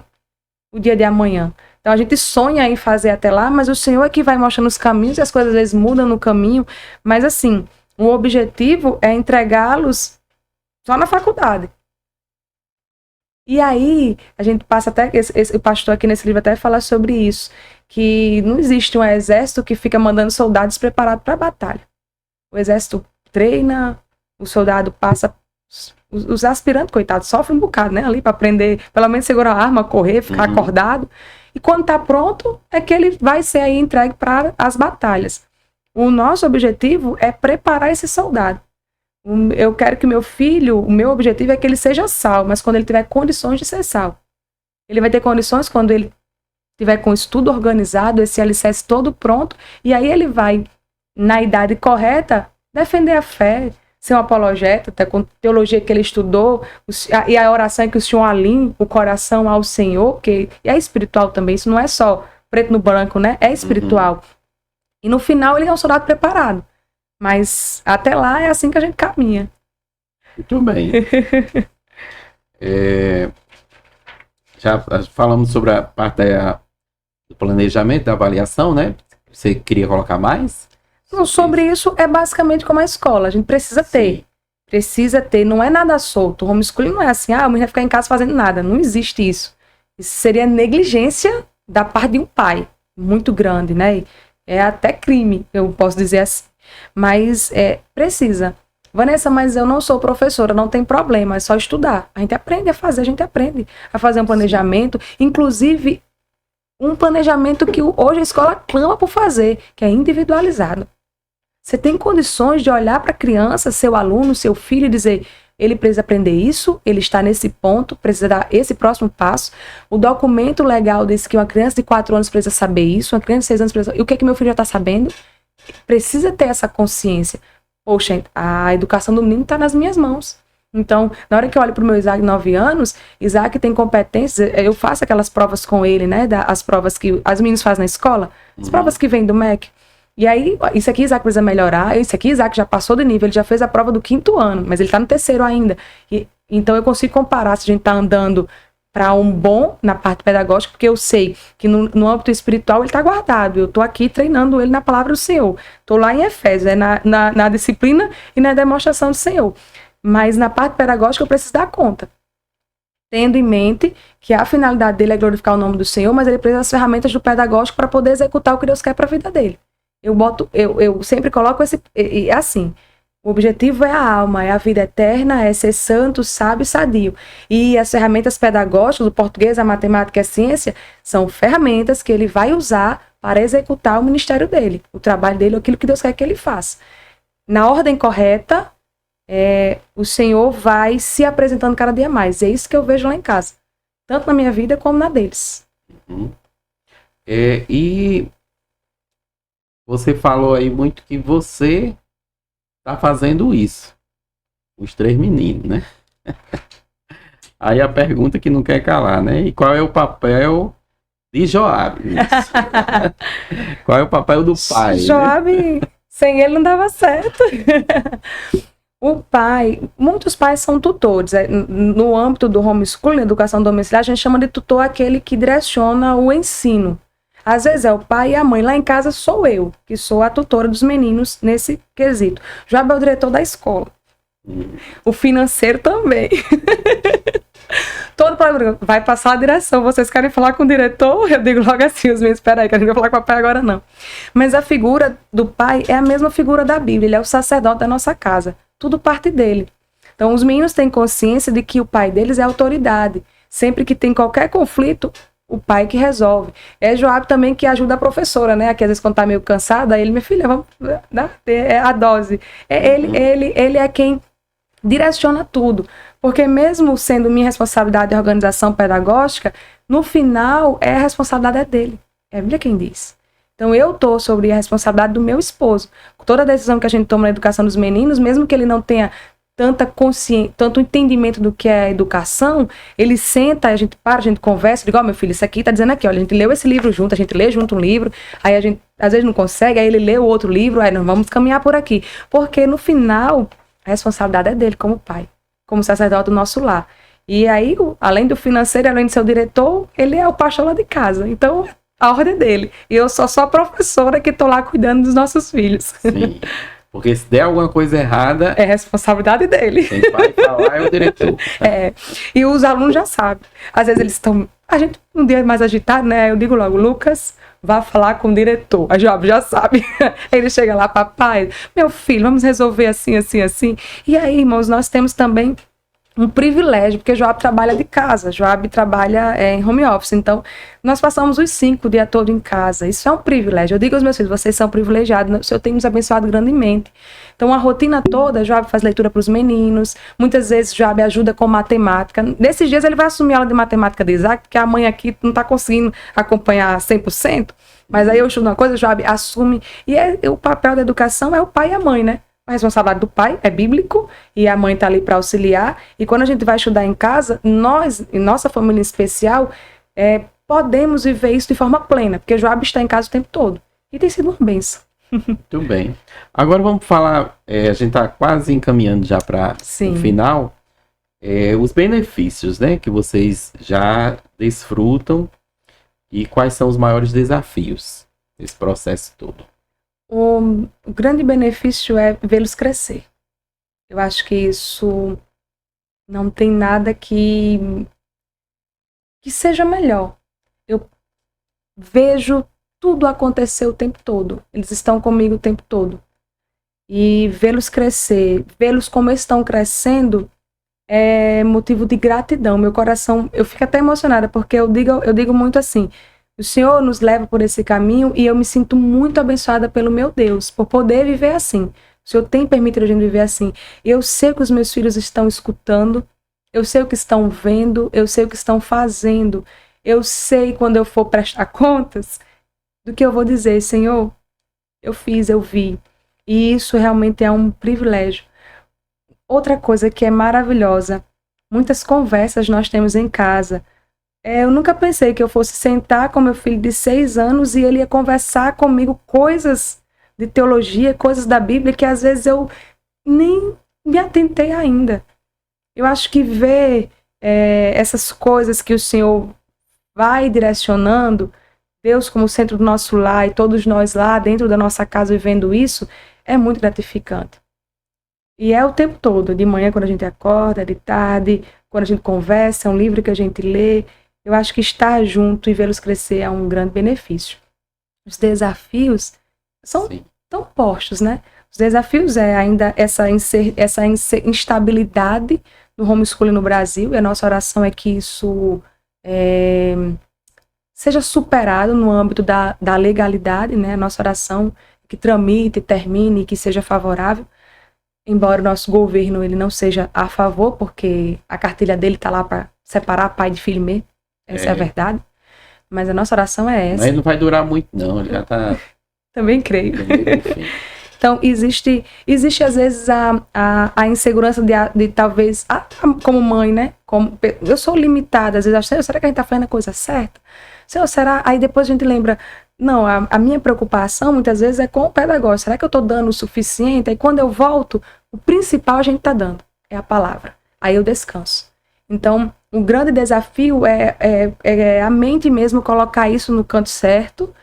o dia de amanhã. Então a gente sonha em fazer até lá, mas o Senhor é que vai mostrando os caminhos e as coisas às vezes mudam no caminho. Mas assim, o objetivo é entregá-los só na faculdade. E aí, a gente passa até, o pastor aqui nesse livro até fala sobre isso, que não existe um exército que fica mandando soldados preparados para a batalha. O exército treina, o soldado passa... Os aspirantes, coitados, sofrem um bocado, né? Ali para aprender, pelo menos segurar a arma, correr, ficar acordado. E quando está pronto, é que ele vai ser aí entregue para as batalhas. O nosso objetivo é preparar esse soldado. Eu quero que meu filho, o meu objetivo é que ele seja salvo, mas quando ele tiver condições de ser salvo. Ele vai ter condições quando ele tiver com o estudo organizado, esse alicerce todo pronto, e aí ele vai, na idade correta, defender a fé, ser um apologeta, até com teologia que ele estudou, e a oração é que o Senhor alinhe o coração ao Senhor, que é espiritual também, isso não é só preto no branco, né? É espiritual. E no final ele é um soldado preparado. Mas até lá é assim que a gente caminha. Muito bem. Já falamos sobre a parte do planejamento, da avaliação, né? Você queria colocar mais? Não, sobre isso é basicamente como a escola. A gente precisa ter. Sim. Precisa ter. Não é nada solto. O homeschooling não é assim, o menino vai ficar em casa fazendo nada. Não existe isso. Isso seria negligência da parte de um pai. Muito grande, né? É até crime, eu posso dizer assim. Mas precisa. Vanessa, mas eu não sou professora, não tem problema, é só estudar. A gente aprende a fazer, um planejamento. Inclusive, um planejamento que hoje a escola clama por fazer, que é individualizado. Você tem condições de olhar para a criança, seu aluno, seu filho e dizer, ele precisa aprender isso, ele está nesse ponto, precisa dar esse próximo passo. O documento legal diz que uma criança de 4 anos precisa saber isso, uma criança de 6 anos precisa... E o que é que meu filho já está sabendo? Precisa ter essa consciência. Poxa, a educação do menino está nas minhas mãos. Então, na hora que eu olho para o meu Isaac de 9 anos, Isaac tem competências, eu faço aquelas provas com ele, né? As provas que as meninas fazem na escola, as provas que vêm do MEC. E aí, isso aqui Isaac precisa melhorar, isso aqui Isaac já passou de nível, ele já fez a prova do 5º ano, mas ele está no 3º ainda. Então eu consigo comparar se a gente está andando para um bom na parte pedagógica, porque eu sei que no âmbito espiritual ele está guardado. Eu estou aqui treinando ele na palavra do Senhor. Estou lá em Efésios, na disciplina e na demonstração do Senhor. Mas na parte pedagógica eu preciso dar conta. Tendo em mente que a finalidade dele é glorificar o nome do Senhor, mas ele precisa das ferramentas do pedagógico para poder executar o que Deus quer para a vida dele. Eu sempre coloco assim. O objetivo é a alma, é a vida eterna, é ser santo, sábio e sadio. E as ferramentas pedagógicas, o português, a matemática e a ciência, são ferramentas que ele vai usar para executar o ministério dele, o trabalho dele, aquilo que Deus quer que ele faça. Na ordem correta, o Senhor vai se apresentando cada dia mais. É isso que eu vejo lá em casa, tanto na minha vida como na deles. Uhum. E você falou aí muito que você tá fazendo isso. Os 3 meninos, né? Aí a pergunta que não quer calar, né? E qual é o papel de Joabe nisso? Qual é o papel do pai? Joabe, né? Sem ele não dava certo. O pai, muitos pais são tutores. No âmbito do homeschooling, educação domiciliar, a gente chama de tutor aquele que direciona o ensino. Às vezes é o pai e a mãe. Lá em casa sou eu, que sou a tutora dos meninos nesse quesito. Joabe é o diretor da escola. O financeiro também. Todo problema vai passar a direção. Vocês querem falar com o diretor? Eu digo logo assim, os meus, espera aí, que a gente vai falar com o papai agora não. Mas a figura do pai é a mesma figura da Bíblia. Ele é o sacerdote da nossa casa. Tudo parte dele. Então os meninos têm consciência de que o pai deles é autoridade. Sempre que tem qualquer conflito, o pai que resolve. É Joabe também que ajuda a professora, né? Que às vezes quando tá meio cansada, ele, minha filha, vamos dar a dose. Ele é quem direciona tudo. Porque mesmo sendo minha responsabilidade de organização pedagógica, no final a responsabilidade é dele. É a Bíblia quem diz. Então eu estou sobre a responsabilidade do meu esposo. Toda decisão que a gente toma na educação dos meninos, mesmo que ele não tenha tanto entendimento do que é a educação, ele senta, a gente conversa, digo, meu filho, isso aqui tá dizendo aqui, olha, a gente leu esse livro junto, a gente lê junto um livro, aí a gente às vezes não consegue, aí ele lê o outro livro, aí nós vamos caminhar por aqui. Porque no final, a responsabilidade é dele como pai, como sacerdote do nosso lar. E aí, além do financeiro, além de ser o diretor, ele é o pastor lá de casa. Então, a ordem é dele. E eu sou só a professora que tô lá cuidando dos nossos filhos. Sim. Porque se der alguma coisa errada... é responsabilidade dele. Quem vai falar é o diretor. E os alunos já sabem. Às vezes eles estão... A gente, um dia mais agitado, né? Eu digo logo, Lucas, vá falar com o diretor. A Joabe já sabe. Ele chega lá, papai, meu filho, vamos resolver assim, assim, assim. E aí, irmãos, nós temos também um privilégio, porque Joabe trabalha de casa, Joabe trabalha em home office, então nós passamos os 5 o dia todo em casa, isso é um privilégio. Eu digo aos meus filhos, vocês são privilegiados, o Senhor tem nos abençoado grandemente. Então a rotina toda, Joabe faz leitura para os meninos, muitas vezes Joabe ajuda com matemática. Nesses dias ele vai assumir aula de matemática de Isaac, porque a mãe aqui não está conseguindo acompanhar 100%, mas aí eu estudo uma coisa, Joabe assume, e o papel da educação é o pai e a mãe, né? A responsabilidade do pai é bíblico e a mãe está ali para auxiliar. E quando a gente vai estudar em casa, nós, em nossa família em especial, podemos viver isso de forma plena, porque Joabe está em casa o tempo todo. E tem sido uma bênção. Muito bem. Agora vamos falar, a gente está quase encaminhando já para o final, os benefícios, né, que vocês já desfrutam e quais são os maiores desafios desse processo todo. O grande benefício é vê-los crescer. Eu acho que isso não tem nada que seja melhor. Eu vejo tudo acontecer o tempo todo. Eles estão comigo o tempo todo. E vê-los crescer, vê-los como estão crescendo, é motivo de gratidão. Meu coração, eu fico até emocionada, porque eu digo muito assim, o Senhor nos leva por esse caminho e eu me sinto muito abençoada pelo meu Deus, por poder viver assim. O Senhor tem permitido a gente viver assim. Eu sei que os meus filhos estão escutando, eu sei o que estão vendo, eu sei o que estão fazendo. Eu sei quando eu for prestar contas do que eu vou dizer, Senhor, eu fiz, eu vi. E isso realmente é um privilégio. Outra coisa que é maravilhosa, muitas conversas nós temos em casa. Eu nunca pensei que eu fosse sentar com meu filho de 6 anos e ele ia conversar comigo coisas de teologia, coisas da Bíblia, que às vezes eu nem me atentei ainda. Eu acho que ver essas coisas que o Senhor vai direcionando, Deus como centro do nosso lar e todos nós lá dentro da nossa casa vivendo isso, é muito gratificante. E é o tempo todo, de manhã quando a gente acorda, de tarde, quando a gente conversa, é um livro que a gente lê. Eu acho que estar junto e vê-los crescer é um grande benefício. Os desafios são tão postos, né? Os desafios é ainda essa instabilidade do homeschooling no Brasil, e a nossa oração é que isso seja superado no âmbito da legalidade, né? A nossa oração é que tramite, termine, que seja favorável, embora o nosso governo ele não seja a favor, porque a cartilha dele está lá para separar pai de filho mesmo, essa é a verdade, mas a nossa oração é essa. Mas não vai durar muito não, ele já está... Também creio. Então, existe às vezes a insegurança de talvez, como mãe, né? Eu sou limitada, às vezes acho, será que a gente está fazendo a coisa certa? Será? Aí depois a gente lembra, não, a minha preocupação muitas vezes é com o pedagógico. Será que eu estou dando o suficiente? Aí quando eu volto, o principal a gente está dando, é a palavra. Aí eu descanso. Então, o grande desafio é a mente mesmo colocar isso no canto certo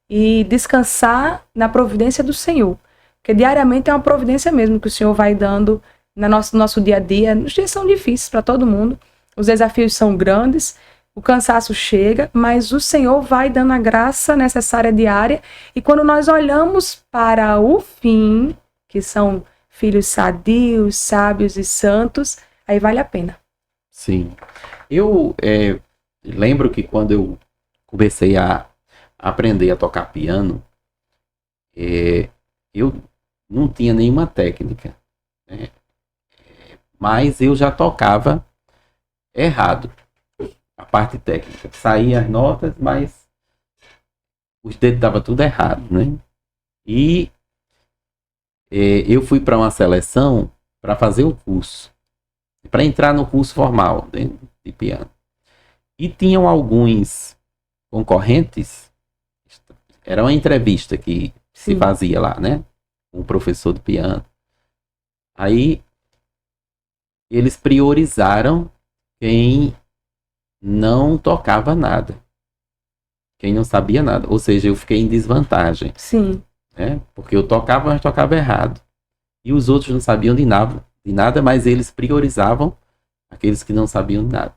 e descansar na providência do Senhor. Porque diariamente é uma providência mesmo que o Senhor vai dando no nosso dia a dia. Os dias são difíceis para todo mundo, os desafios são grandes, o cansaço chega, mas o Senhor vai dando a graça necessária diária. E quando nós olhamos para o fim, que são filhos sadios, sábios e santos, aí vale a pena. Sim. Eu lembro que quando eu comecei a aprender a tocar piano, eu não tinha nenhuma técnica, né? Mas eu já tocava errado a parte técnica. Saía as notas, mas os dedos estavam tudo errado, né? E eu fui para uma seleção para fazer o curso, para entrar no curso formal de piano. E tinham alguns concorrentes, era uma entrevista que se fazia lá, né? Um professor de piano. Aí eles priorizaram quem não tocava nada, quem não sabia nada. Ou seja, eu fiquei em desvantagem. Sim. Né? Porque eu tocava, mas tocava errado. E os outros não sabiam de nada, mas eles priorizavam aqueles que não sabiam de nada.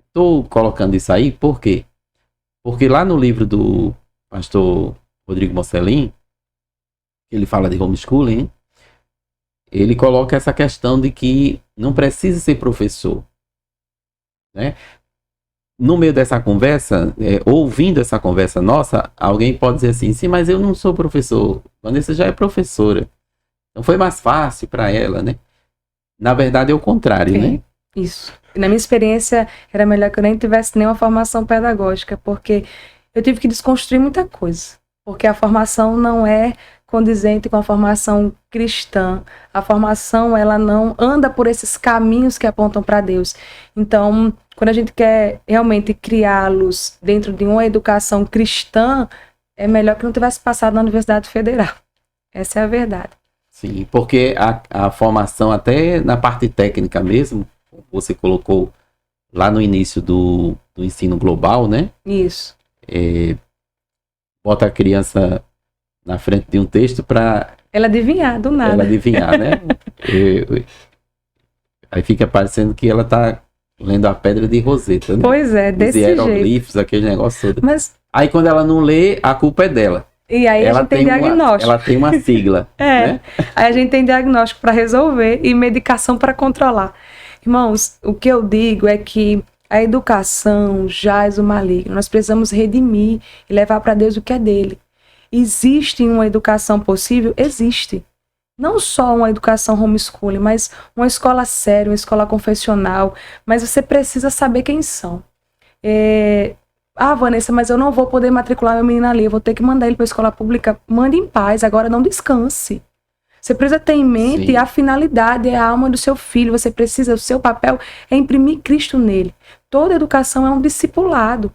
Estou colocando isso aí por quê? Porque lá no livro do pastor Rodrigo Mocelin, ele fala de homeschooling, ele coloca essa questão de que não precisa ser professor, né? No meio dessa conversa, ouvindo essa conversa nossa, alguém pode dizer assim, sim, mas eu não sou professor, Vanessa já é professora, então foi mais fácil para ela, né? Na verdade é o contrário, né? Isso. Na minha experiência, era melhor que eu nem tivesse nenhuma formação pedagógica, porque eu tive que desconstruir muita coisa, porque a formação não é condizente com a formação cristã. A formação, ela não anda por esses caminhos que apontam para Deus. Então, quando a gente quer realmente criá-los dentro de uma educação cristã, é melhor que não tivesse passado na Universidade Federal. Essa é a verdade. Sim, porque a formação, até na parte técnica mesmo, você colocou lá no início do ensino global, né? Isso. Bota a criança na frente de um texto para... ela adivinhar, do nada. Ela adivinhar, né? Aí fica parecendo que ela tá lendo a pedra de Roseta, né? Pois é, desse jeito. Os hieroglifos, aquele negócio todo. Mas... aí quando ela não lê, a culpa é dela. E aí ela a gente tem diagnóstico. Ela tem uma sigla. Né? Aí a gente tem diagnóstico para resolver e medicação para controlar. Irmãos, o que eu digo é que a educação jaz o maligno. Nós precisamos redimir e levar para Deus o que é dele. Existe uma educação possível? Existe. Não só uma educação homeschooling, mas uma escola séria, uma escola confessional. Mas você precisa saber quem são. Vanessa, mas eu não vou poder matricular meu menino ali, eu vou ter que mandar ele para a escola pública. Mande em paz, agora não descanse. Você precisa ter em mente a finalidade, é a alma do seu filho. Você precisa, o seu papel é imprimir Cristo nele. Toda educação é um discipulado.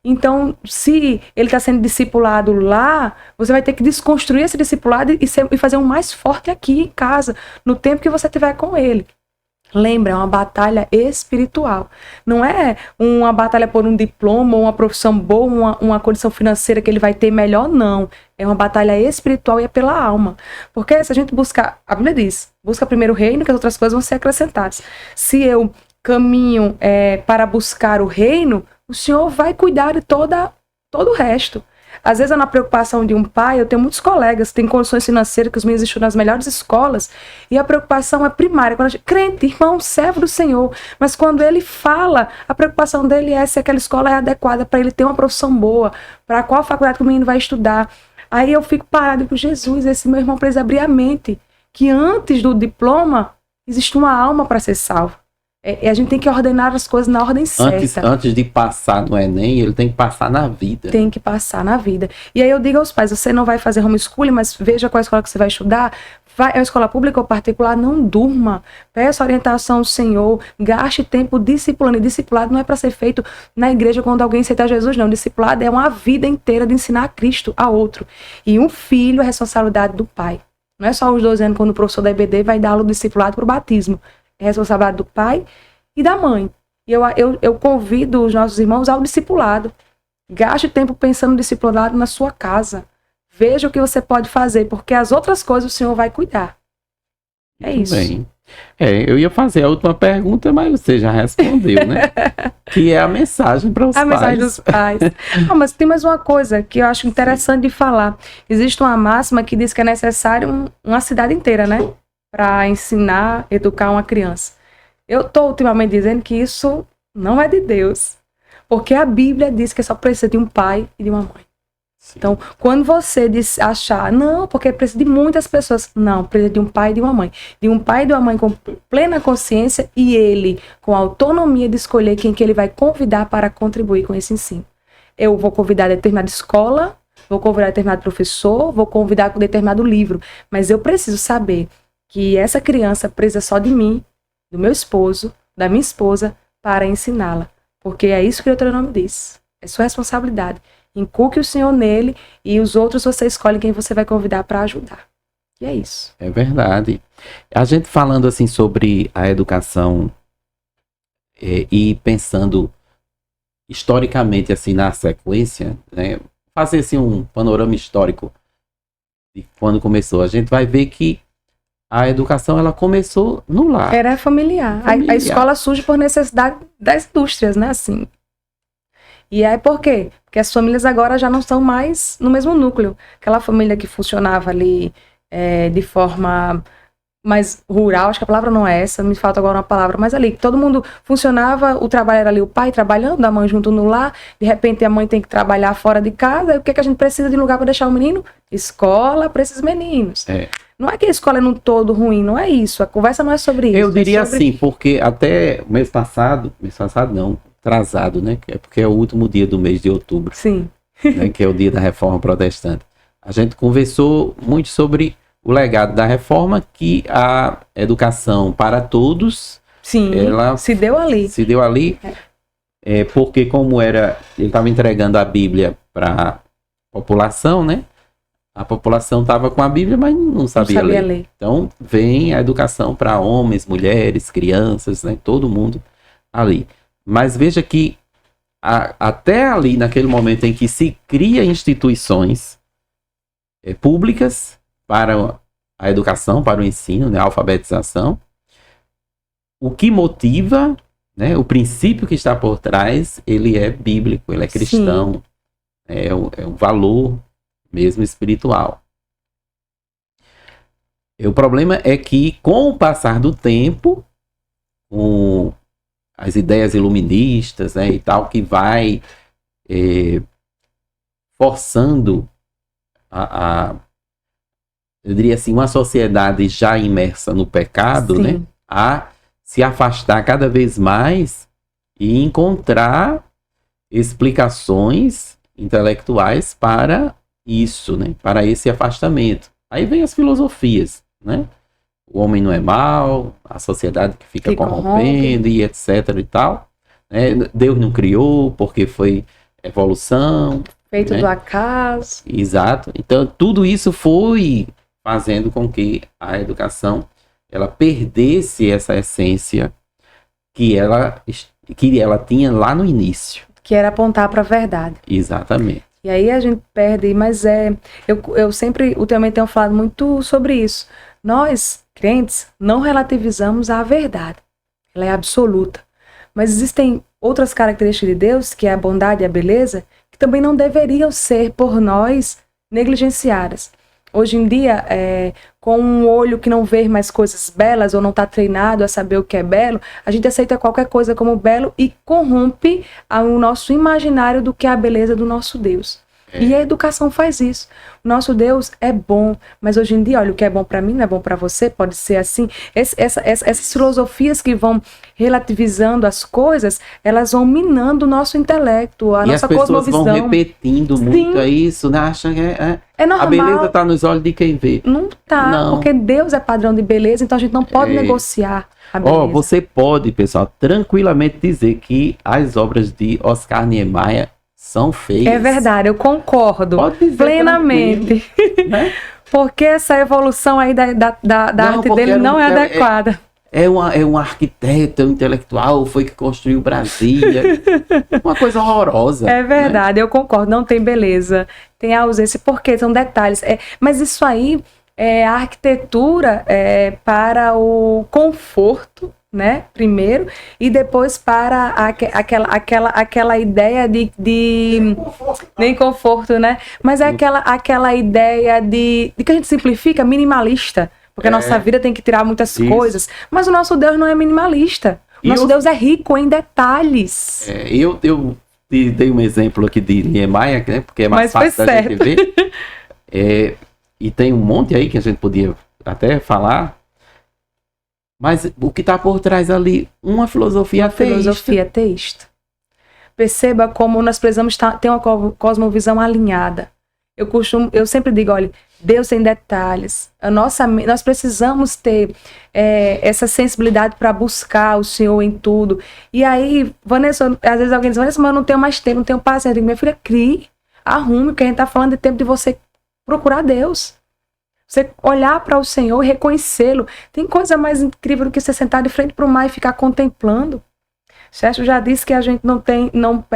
Então, se ele está sendo discipulado lá, você vai ter que desconstruir esse discipulado e fazer um mais forte aqui em casa, no tempo que você tiver com ele. Lembra, é uma batalha espiritual. Não é uma batalha por um diploma, uma profissão boa, uma condição financeira que ele vai ter melhor, não. É uma batalha espiritual e é pela alma. Porque se a gente buscar, a Bíblia diz, busca primeiro o reino que as outras coisas vão ser acrescentadas. Se eu caminho para buscar o reino, o Senhor vai cuidar de todo o resto. Às vezes, na preocupação de um pai, eu tenho muitos colegas que têm condições financeiras, que os meninos estudam nas melhores escolas, e a preocupação é primária. Quando a gente, crente, irmão, servo do Senhor, mas quando ele fala, a preocupação dele é se aquela escola é adequada para ele ter uma profissão boa, para qual faculdade que o menino vai estudar. Aí eu fico parado com Jesus, esse meu irmão precisa abrir a mente, que antes do diploma, existe uma alma para ser salva. A gente tem que ordenar as coisas na ordem certa. Antes de passar no Enem, ele tem que passar na vida. Tem que passar na vida. E aí eu digo aos pais, você não vai fazer homeschooling, mas veja qual escola que você vai estudar. É uma escola pública ou particular, não durma. Peça orientação ao Senhor, gaste tempo discipulando. E discipulado não é para ser feito na igreja quando alguém aceita Jesus, não. Discipulado é uma vida inteira de ensinar Cristo a outro. E um filho é responsabilidade do pai. Não é só os 12 anos quando o professor da EBD vai dar aula do discipulado para o batismo. É responsabilidade do pai e da mãe. E eu convido os nossos irmãos ao discipulado. Gaste tempo pensando no discipulado na sua casa. Veja o que você pode fazer, porque as outras coisas o Senhor vai cuidar. É isso. Bem. Eu ia fazer a última pergunta, mas você já respondeu, né? Que é a mensagem para os pais. A mensagem dos pais. Mas tem mais uma coisa que eu acho interessante de falar. Existe uma máxima que diz que é necessário uma cidade inteira, né? Para ensinar, educar uma criança. Eu estou ultimamente dizendo que isso não é de Deus. Porque a Bíblia diz que só precisa de um pai e de uma mãe. Sim. Então, quando você achar, não, porque precisa de muitas pessoas. Não, precisa de um pai e de uma mãe. De um pai e de uma mãe com plena consciência e ele com a autonomia de escolher quem que ele vai convidar para contribuir com esse ensino. Eu vou convidar determinada escola, vou convidar determinado professor, vou convidar com determinado livro. Mas eu preciso saber que essa criança precisa só de mim, do meu esposo, da minha esposa, para ensiná-la. Porque é isso que o Deuteronômio diz. É sua responsabilidade. Inculque o Senhor nele e os outros você escolhe quem você vai convidar para ajudar. E é isso. É verdade. A gente falando assim sobre a educação e pensando historicamente assim na sequência, né, fazer assim um panorama histórico de quando começou, a gente vai ver que a educação ela começou no lar. Era familiar. A escola surge por necessidade das indústrias, né? Assim. E aí por quê? Porque as famílias agora já não são mais no mesmo núcleo. Aquela família que funcionava ali de forma mais rural, acho que a palavra não é essa, me falta agora uma palavra, mas ali, todo mundo funcionava, o trabalho era ali, o pai trabalhando, a mãe junto no lar, de repente a mãe tem que trabalhar fora de casa, e o que é que a gente precisa de lugar para deixar o menino? Escola para esses meninos. Não é que a escola é num todo ruim, não é isso, a conversa não é sobre isso. Eu diria assim, porque até mês passado não, atrasado, né, é porque é o último dia do mês de outubro. Sim. Né, que é o dia da Reforma Protestante. A gente conversou muito sobre o legado da reforma, que a educação para todos, sim, ela se deu ali. Se deu ali, porque como ele estava entregando a Bíblia para a população, né? A população estava com a Bíblia, mas não sabia ler. Então vem a educação para homens, mulheres, crianças, né? Todo mundo ali. Mas veja que até ali, naquele momento em que se cria instituições públicas para a educação, para o ensino, né, a alfabetização, o que motiva, né, o princípio que está por trás, ele é bíblico, ele é cristão, é um valor mesmo espiritual. E o problema é que, com o passar do tempo, com as ideias iluministas, né, e tal, que vai forçando eu diria assim, uma sociedade já imersa no pecado, né, a se afastar cada vez mais e encontrar explicações intelectuais para isso, né, para esse afastamento. Aí vem as filosofias, né? O homem não é mau, a sociedade que fica corrompendo e etc e tal. Né? Deus não criou porque foi evolução. Feito, né, do acaso. Exato. Então, tudo isso foi fazendo com que a educação ela perdesse essa essência que ela tinha lá no início. Que era apontar para a verdade. Exatamente. E aí a gente perde, mas eu sempre, ultimamente tenho falado muito sobre isso. Nós, crentes, não relativizamos a verdade. Ela é absoluta. Mas existem outras características de Deus, que é a bondade e a beleza, que também não deveriam ser por nós negligenciadas. Hoje em dia, com um olho que não vê mais coisas belas ou não está treinado a saber o que é belo, a gente aceita qualquer coisa como belo e corrompe o nosso imaginário do que é a beleza do nosso Deus. E a educação faz isso. O nosso Deus é bom, mas hoje em dia, olha, o que é bom para mim não é bom para você, pode ser assim. Essas filosofias que vão relativizando as coisas, elas vão minando o nosso intelecto, a nossa cosmovisão. As pessoas vão repetindo muito isso, né? Acham que é normal. A beleza está nos olhos de quem vê. Não está, porque Deus é padrão de beleza, então a gente não pode negociar a beleza. Você pode, pessoal, tranquilamente dizer que as obras de Oscar Niemeyer são feias. É verdade, eu concordo plenamente. Né? Porque essa evolução aí da arte dele não é adequada. É um arquiteto, intelectual, foi que construiu Brasília. Uma coisa horrorosa. É verdade, né? Eu concordo, não tem beleza. Tem ausência, porque são detalhes. Mas isso aí é a arquitetura para o conforto, né? Primeiro, e depois para aquela ideia de nem conforto, né? Mas é aquela ideia de que a gente simplifica, minimalista, porque a nossa vida tem que tirar muitas coisas, mas o nosso Deus não é minimalista. O nosso Deus é rico em detalhes. Eu dei um exemplo aqui de Niemeyer, né? Porque é mais fácil da gente ver. E tem um monte aí que a gente podia até falar. Mas o que está por trás ali? Uma filosofia ateísta. Perceba como nós precisamos ter uma cosmovisão alinhada. Eu sempre digo, olha, Deus tem detalhes. Nós precisamos ter essa sensibilidade para buscar o Senhor em tudo. E aí, Vanessa, às vezes alguém diz, Vanessa, mas eu não tenho mais tempo, não tenho paciência. Eu digo, minha filha, crie, arrume, porque a gente está falando de tempo de você procurar Deus. Você olhar para o Senhor e reconhecê-lo. Tem coisa mais incrível do que você sentar de frente para o mar e ficar contemplando. Sérgio já disse que a gente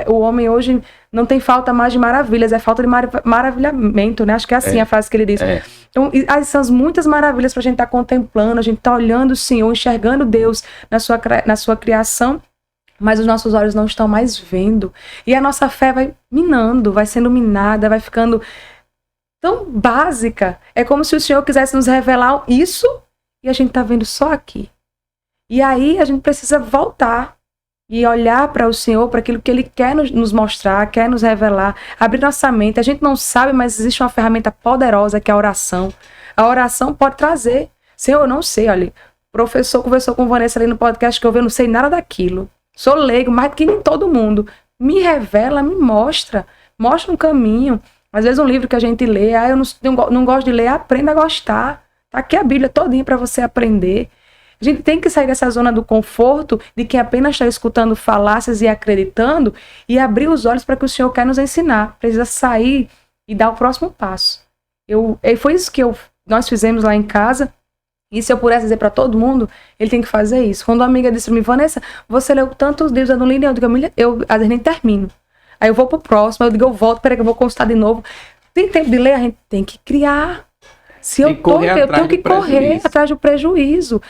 o homem hoje não tem falta mais de maravilhas, é falta de maravilhamento, né? Acho que é assim a frase que ele diz. Então, são muitas maravilhas para a gente estar contemplando, a gente estar olhando o Senhor, enxergando Deus na sua criação, mas os nossos olhos não estão mais vendo. E a nossa fé vai minando, vai sendo minada, vai ficando tão básica. É como se o Senhor quisesse nos revelar isso e a gente está vendo só aqui. E aí a gente precisa voltar e olhar para o Senhor, para aquilo que Ele quer nos mostrar, quer nos revelar, abrir nossa mente. A gente não sabe, mas existe uma ferramenta poderosa que é a oração. A oração pode trazer. Senhor, eu não sei, olha, o professor conversou com Vanessa ali no podcast que eu não sei nada daquilo. Sou leigo, mais que nem todo mundo. Me revela, me mostra um caminho. Às vezes um livro que a gente lê, eu não gosto de ler, aprenda a gostar. Tá aqui a Bíblia todinha para você aprender. A gente tem que sair dessa zona do conforto de quem apenas está escutando falácias e acreditando e abrir os olhos para que o Senhor quer nos ensinar. Precisa sair e dar o próximo passo. Foi isso que nós fizemos lá em casa. E se eu pudesse dizer para todo mundo, ele tem que fazer isso. Quando uma amiga disse para mim, Vanessa, você leu tantos livros, eu não li nenhum. Eu às vezes nem termino. Aí eu vou pro próximo, eu digo, eu volto, peraí que eu vou consultar de novo. Tem tempo de ler? A gente tem que criar. Se eu tenho que correr atrás do prejuízo.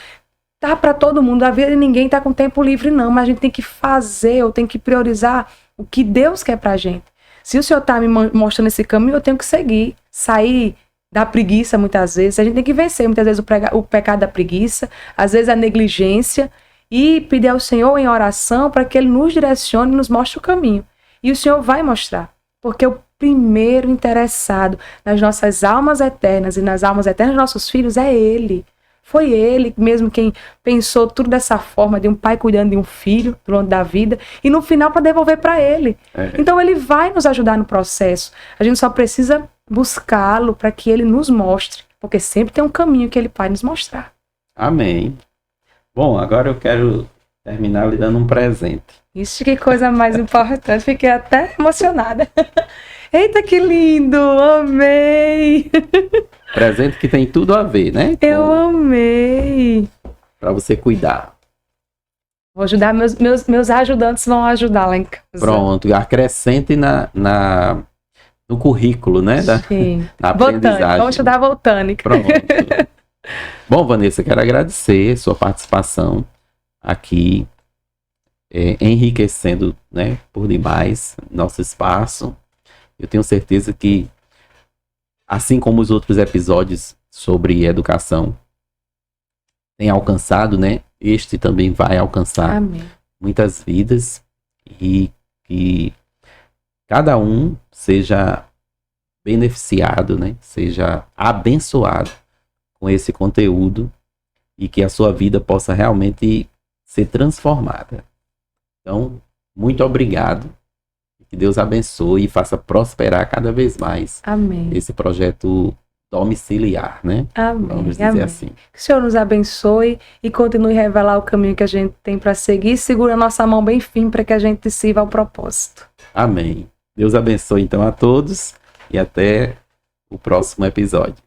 Tá para todo mundo, a vida de ninguém tá com tempo livre não, mas a gente tem que fazer, eu tenho que priorizar o que Deus quer pra gente. Se o Senhor tá me mostrando esse caminho, eu tenho que seguir, sair da preguiça muitas vezes. A gente tem que vencer muitas vezes o pecado da preguiça, às vezes a negligência, e pedir ao Senhor em oração para que Ele nos direcione e nos mostre o caminho. E o Senhor vai mostrar, porque o primeiro interessado nas nossas almas eternas e nas almas eternas dos nossos filhos é Ele. Foi Ele mesmo quem pensou tudo dessa forma, de um pai cuidando de um filho durante da vida, e no final para devolver para Ele. Então Ele vai nos ajudar no processo. A gente só precisa buscá-lo para que Ele nos mostre, porque sempre tem um caminho que Ele vai nos mostrar. Amém. Bom, agora eu quero terminar lhe dando um presente. Isso, que coisa mais importante. Fiquei até emocionada. Eita, que lindo! Amei! Presente que tem tudo a ver, né? Eu amei! para você cuidar. Vou ajudar, meus ajudantes vão ajudar lá em casa. Pronto, acrescente no currículo, né? Sim. Na aprendizagem. Vamos estudar botânica. Pronto. Bom, Vanessa, quero agradecer sua participação aqui, enriquecendo, né, por demais nosso espaço. Eu tenho certeza que, assim como os outros episódios sobre educação têm alcançado, né, este também vai alcançar Amém. muitas vidas e que cada um seja beneficiado, né, seja abençoado com esse conteúdo e que a sua vida possa realmente ser transformada. Então, muito obrigado. Que Deus abençoe e faça prosperar cada vez mais. Amém. Esse projeto domiciliar, né? Amém. Vamos dizer Amém. assim. Que o Senhor nos abençoe e continue a revelar o caminho que a gente tem para seguir. Segura a nossa mão bem firme para que a gente sirva ao propósito. Amém. Deus abençoe então a todos e até o próximo episódio.